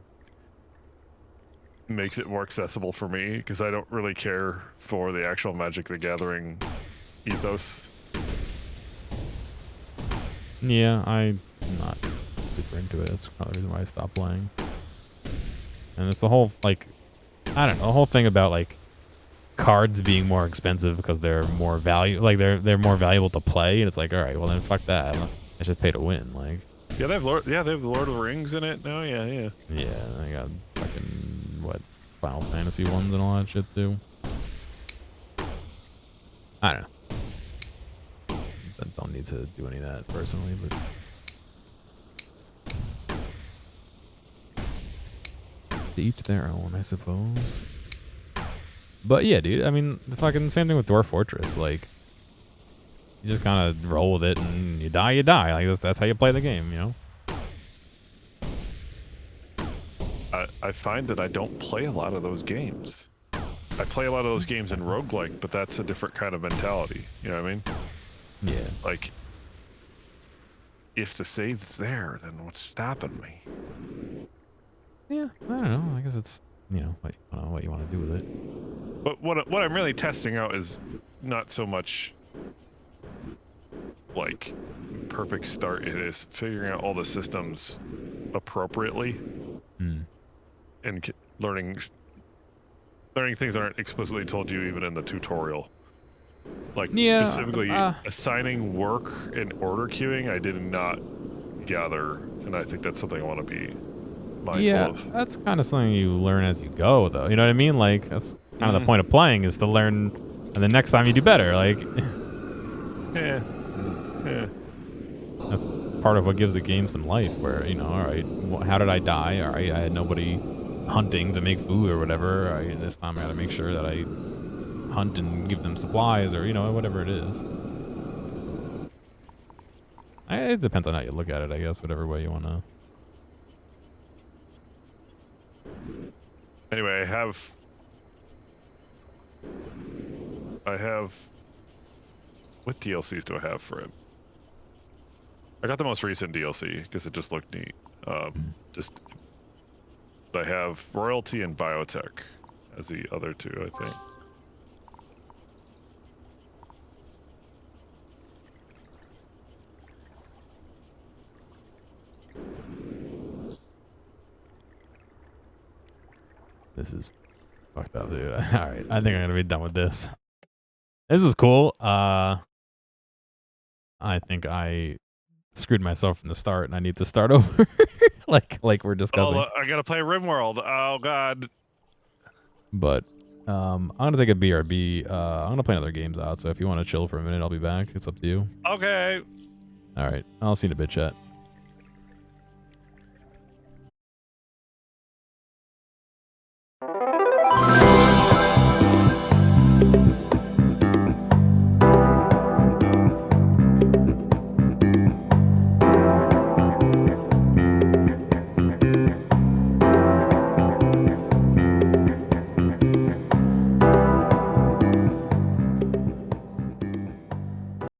makes it more accessible for me because I don't really care for the actual Magic the Gathering ethos. Yeah, I'm not super into it. That's probably the reason why I stopped playing. And it's the whole, like, I don't know, the whole thing about, like, cards being more expensive because they're more they're more valuable to play, and it's like, all right, well then fuck that. I just pay to win, like. Yeah, they have the Lord of the Rings in it now. Yeah. Yeah, I got fucking Final Fantasy ones and all that shit too. I don't know. I don't need to do any of that personally, but. To each their own, I suppose. But yeah, dude, I mean, the fucking same thing with Dwarf Fortress. Like, you just kind of roll with it, and you die, you die. Like, that's how you play the game, you know? I find that I don't play a lot of those games. I play a lot of those games in roguelike, but that's a different kind of mentality. You know what I mean? Yeah. Like, if the save's there, then what's stopping me? Yeah, I don't know. I guess it's, you know, what you want to do with it. But what I'm really testing out is not so much like perfect start. It is figuring out all the systems appropriately and learning things that aren't explicitly told you even in the tutorial. Like specifically assigning work and order queuing, I did not gather, and I think that's something I want to be mindful of. That's kind of something you learn as you go, though. You know what I mean? Like, that's kind of the point of playing, is to learn, and the next time you do better. Like, yeah. That's part of what gives the game some life. Where, you know, all right, how did I die? All right, I had nobody hunting to make food or whatever. All right, this time I got to make sure that I hunt and give them supplies, or, you know, whatever it is. It depends on how you look at it, I guess. Whatever way you want to. Anyway, I have what DLCs do I have for it? I got the most recent DLC because it just looked neat. I have Royalty and Biotech as the other two, I think. This is fucked up, dude. All right, I think I'm gonna be done with this. This is cool. I think I screwed myself from the start, and I need to start over, like we're discussing. Oh, I gotta play RimWorld. Oh God. But I'm gonna take a BRB. I'm gonna play other games out. So if you want to chill for a minute, I'll be back. It's up to you. Okay. All right. I'll see you in a bit, chat.